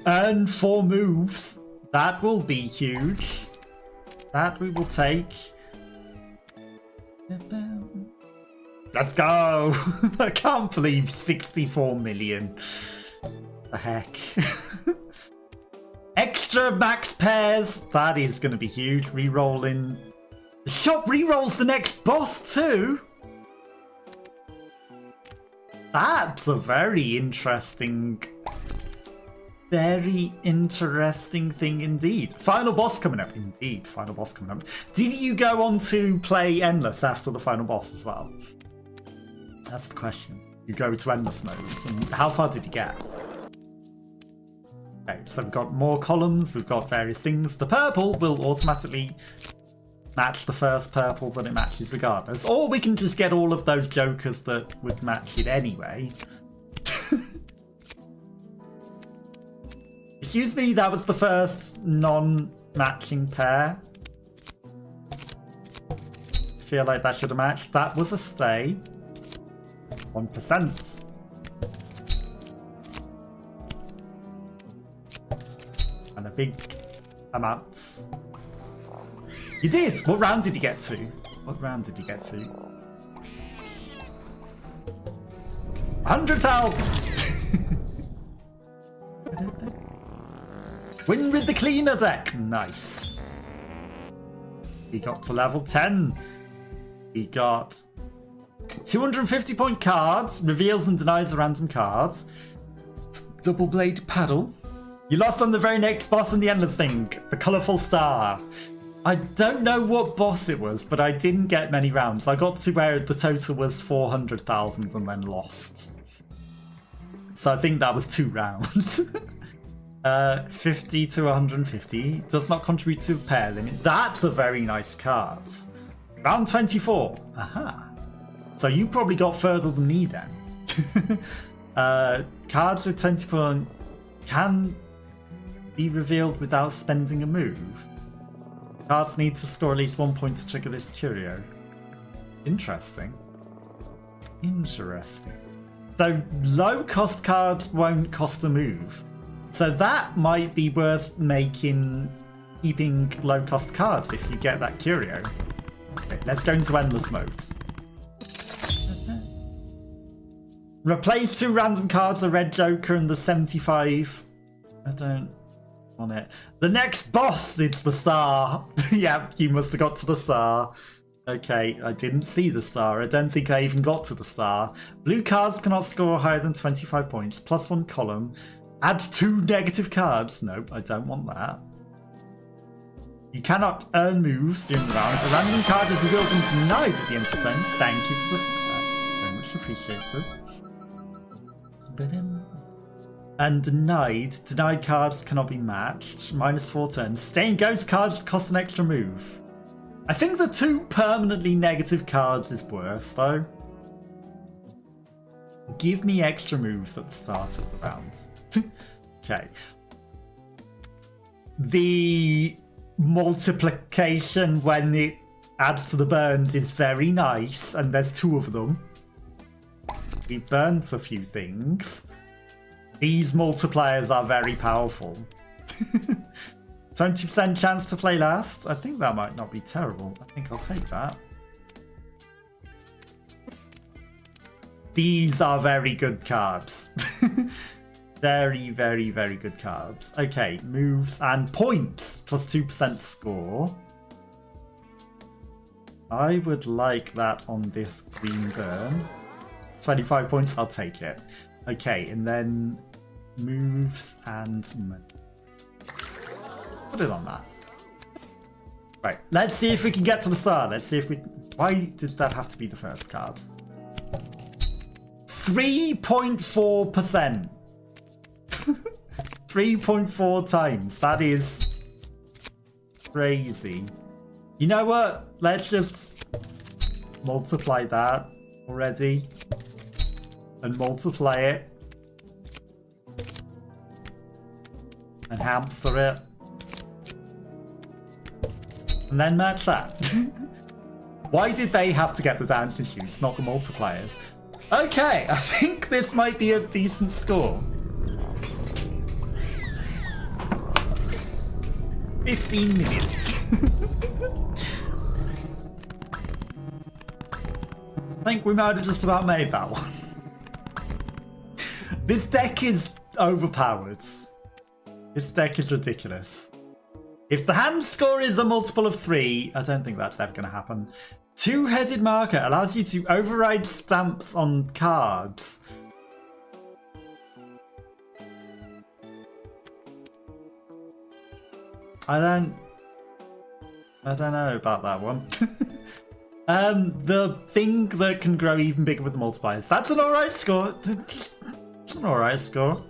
Earn 4 moves. That will be huge. That we will take. Let's go! I can't believe 64 million. The heck. Extra max pairs. That is going to be huge. Rerolling. The shop rerolls the next boss too. That's a very interesting thing indeed. Final boss coming up. Indeed, final boss coming up. Did you go on to play Endless after the final boss as well? That's the question. You go to Endless modes, and how far did you get? Okay, so we've got more columns, we've got various things. The purple will automatically match the first purple that it matches regardless. Or we can just get all of those jokers that would match it anyway. Excuse me, that was the first non-matching pair. I feel like that should have matched. That was a stay. 1%. And a big amount. You did! What round did you get to? What round did you get to? 100,000! Win with the cleaner deck! Nice. We got to level 10. We got 250 point cards. Reveals and denies the random cards. Double blade paddle. You lost on the very next boss in the endless thing. The colourful star. I don't know what boss it was, but I didn't get many rounds. I got to where the total was 400,000 and then lost. So I think that was 2 rounds. 50 to 150. Does not contribute to pair limit. That's a very nice card. Round 24. Aha. So you probably got further than me then. Cards with 24 can be revealed without spending a move. Cards need to score at least 1 point to trigger this curio. Interesting. Interesting. So low cost cards won't cost a move. So that might be worth keeping low cost cards if you get that curio. Okay, let's go into endless modes. Replace 2 random cards, the red joker and the 75. I don't want it. The next boss, it's the star. Yeah, you must have got to the star. Okay, I didn't see the star. I don't think I even got to the star. Blue cards cannot score higher than 25 points. +1 column. Add 2 negative cards. Nope, I don't want that. You cannot earn moves during the round. A random card is revealed and denied at the end of the turn. Thank you for the success. Very much appreciated. And denied. Denied cards cannot be matched. -4 turns. Staying ghost cards cost an extra move. I think the 2 permanently negative cards is worse though. Give me extra moves at the start of the round. Okay. The multiplication when it adds to the burns is very nice, and there's 2 of them. We burnt a few things. These multipliers are very powerful. 20% chance to play last. I think that might not be terrible. I think I'll take that. These are very good cards. Very, very, very good cards. Okay, moves and points. +2% score. I would like that on this green burn. 25 points, I'll take it. Okay, and then moves and money. Put it on that. Right, let's see if we can get to the star. Let's see if we... Why did that have to be the first card? 3.4%. 3.4 times. That is crazy. You know what? Let's just multiply that already. And multiply it. And hamster it. And then match that. Why did they have to get the dancing shoes, not the multipliers? Okay, I think this might be a decent score. 15 million. I think we might have just about made that one. This deck is overpowered. This deck is ridiculous. If the hand score is a multiple of 3, I don't think that's ever going to happen. Two-headed marker allows you to override stamps on cards. I don't know about that one. The thing that can grow even bigger with the multipliers. That's an alright score. It's an alright score.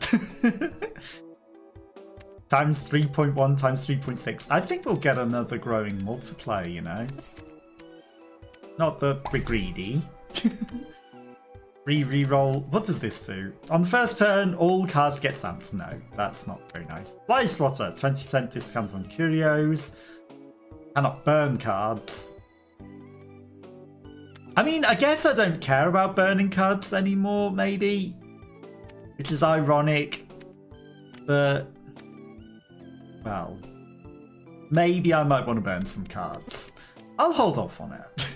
Times 3.1 times 3.6. I think we'll get another growing multiplier, you know. Not that we're greedy. Reroll. What does this do? On the first turn, all cards get stamped. No, that's not very nice. Fly Swatter. 20% discounts on curios. Cannot burn cards. I mean, I guess I don't care about burning cards anymore, maybe. Which is ironic. But, well, maybe I might want to burn some cards. I'll hold off on it.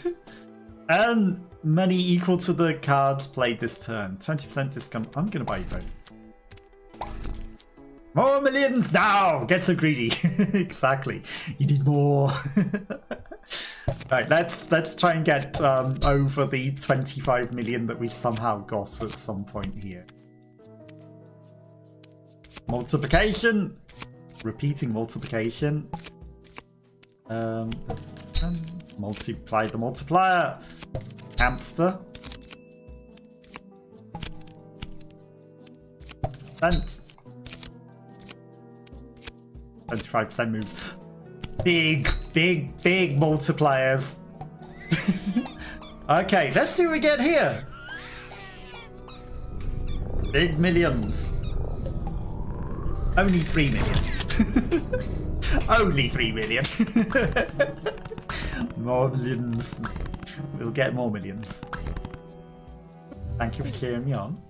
Earn money equal to the cards played this turn. 20% discount. I'm going to buy you both. More millions now! Get so greedy. Exactly. You need more. Right, let's try and get over the 25 million that we somehow got at some point here. Multiplication. Repeating multiplication. Multiply the multiplier. Hamster. Cents. 25% moves. Big multipliers. Okay, let's see what we get here. Big millions. Only 3 million. Only 3 million. More millions. We'll get more millions. Thank you for cheering me on.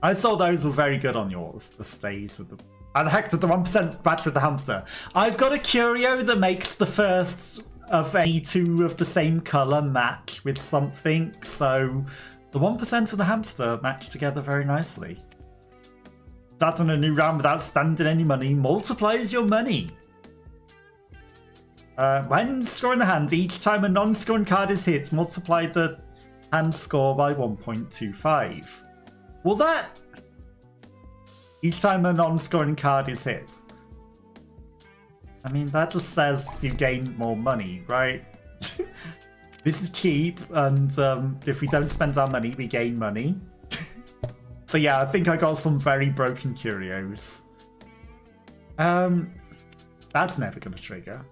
I saw those were very good on yours. The stays with the... How the heck did the 1% match with the hamster? I've got a curio that makes the firsts of any two of the same colour match with something. So the 1% and the hamster match together very nicely. Starting a new round without spending any money multiplies your money. When scoring the hand, each time a non-scoring card is hit, multiply the hand score by 1.25. Well, that... Each time a non-scoring card is hit. I mean, that just says you gain more money, right? This is cheap, and if we don't spend our money, we gain money. So yeah, I think I got some very broken curios. That's never going to trigger.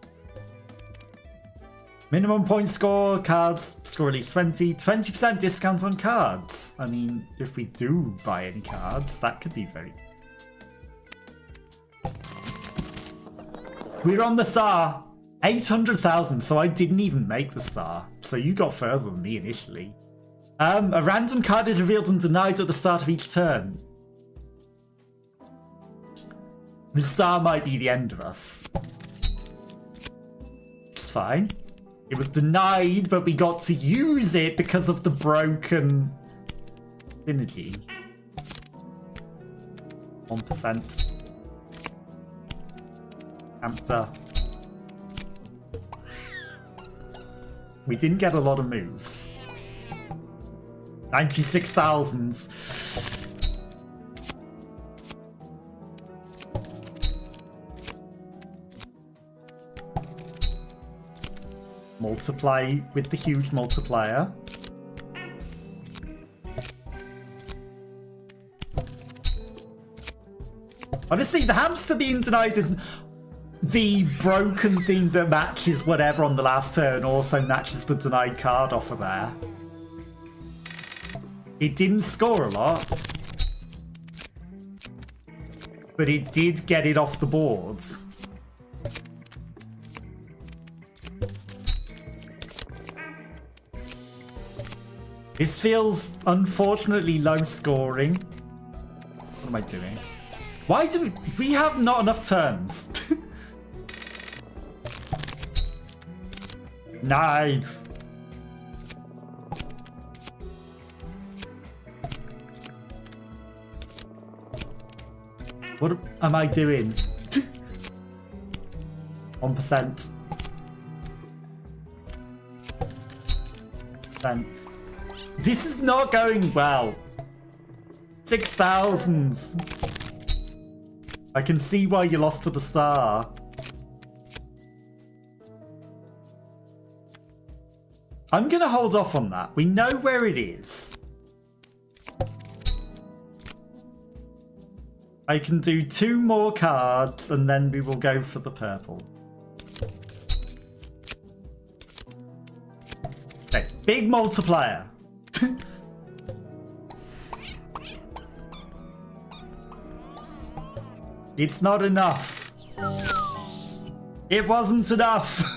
Minimum point score, cards score at least 20. 20% discount on cards. I mean, if we do buy any cards, that could be very... We're on the star. 800,000, so I didn't even make the star. So you got further than me initially. A random card is revealed and denied at the start of each turn. The star might be the end of us. It's fine. It was denied, but we got to use it because of the broken synergy. 1%. Hamster. We didn't get a lot of moves. 96,000. Multiply with the huge multiplier. Honestly, the hamster being denied is... the broken thing that matches whatever on the last turn also matches the denied card off of there. It didn't score a lot, but it did get it off the boards. This feels unfortunately low scoring. What am I doing? Why do we have not enough turns? Nice. What am I doing? 1%. This is not going well. 6,000. I can see why you lost to the star. I'm going to hold off on that. We know where it is. I can do 2 more cards and then we will go for the purple. Okay, big multiplier. It's not enough. It wasn't enough.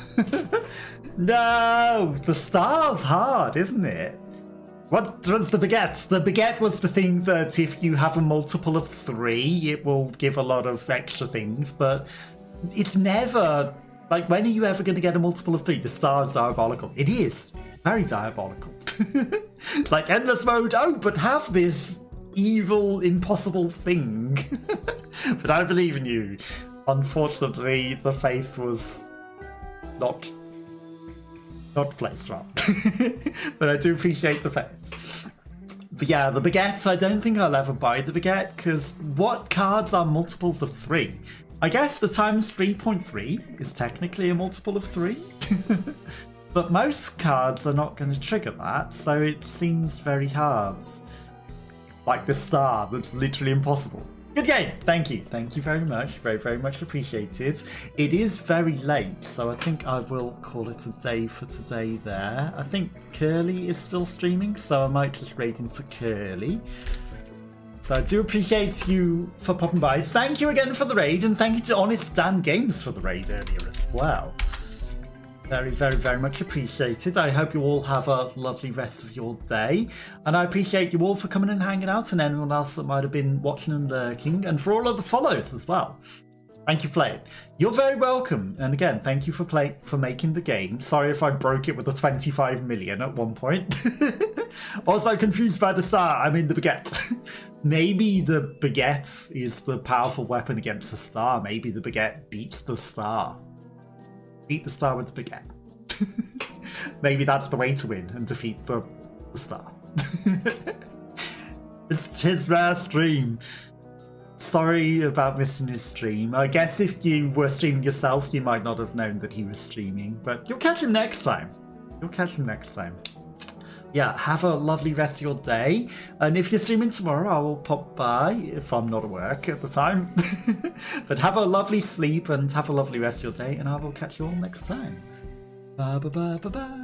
No, the star's hard, isn't it? What was the baguette? The baguette was the thing that if you have a multiple of 3, it will give a lot of extra things, but it's never... Like, when are you ever going to get a multiple of 3? The star is diabolical. It is. Very diabolical. It's like endless mode. Oh, but have this evil, impossible thing. But I believe in you. Unfortunately, the faith was not placed well. But I do appreciate the faith. But yeah, the baguette, I don't think I'll ever buy the baguette, because what cards are multiples of 3? I guess the times 3.3 is technically a multiple of 3. But most cards are not going to trigger that, so it seems very hard. Like the star, that's literally impossible. Good game! Thank you. Thank you very much. Very, very much appreciated. It is very late, so I think I will call it a day for today there. I think Curly is still streaming, so I might just raid into Curly. So I do appreciate you for popping by. Thank you again for the raid, and thank you to Honest Dan Games for the raid earlier as well. Very, very, very much appreciated. I hope you all have a lovely rest of your day. And I appreciate you all for coming and hanging out, and anyone else that might have been watching and lurking, and for all of the follows as well. Thank you for playing. You're very welcome. And again, thank you for making the game. Sorry if I broke it with a 25 million at one point. Also confused by the star. I mean the baguette. Maybe the baguette is the powerful weapon against the star. Maybe the baguette beats the star. Beat the star with the baguette. Maybe that's the way to win and defeat the star. It's his rare stream. Sorry about missing his stream. I guess if you were streaming yourself, you might not have known that he was streaming, but you'll catch him next time. You'll catch him next time. Yeah, have a lovely rest of your day. And if you're streaming tomorrow, I will pop by if I'm not at work at the time. But have a lovely sleep and have a lovely rest of your day, and I will catch you all next time. Bye bye bye bye bye.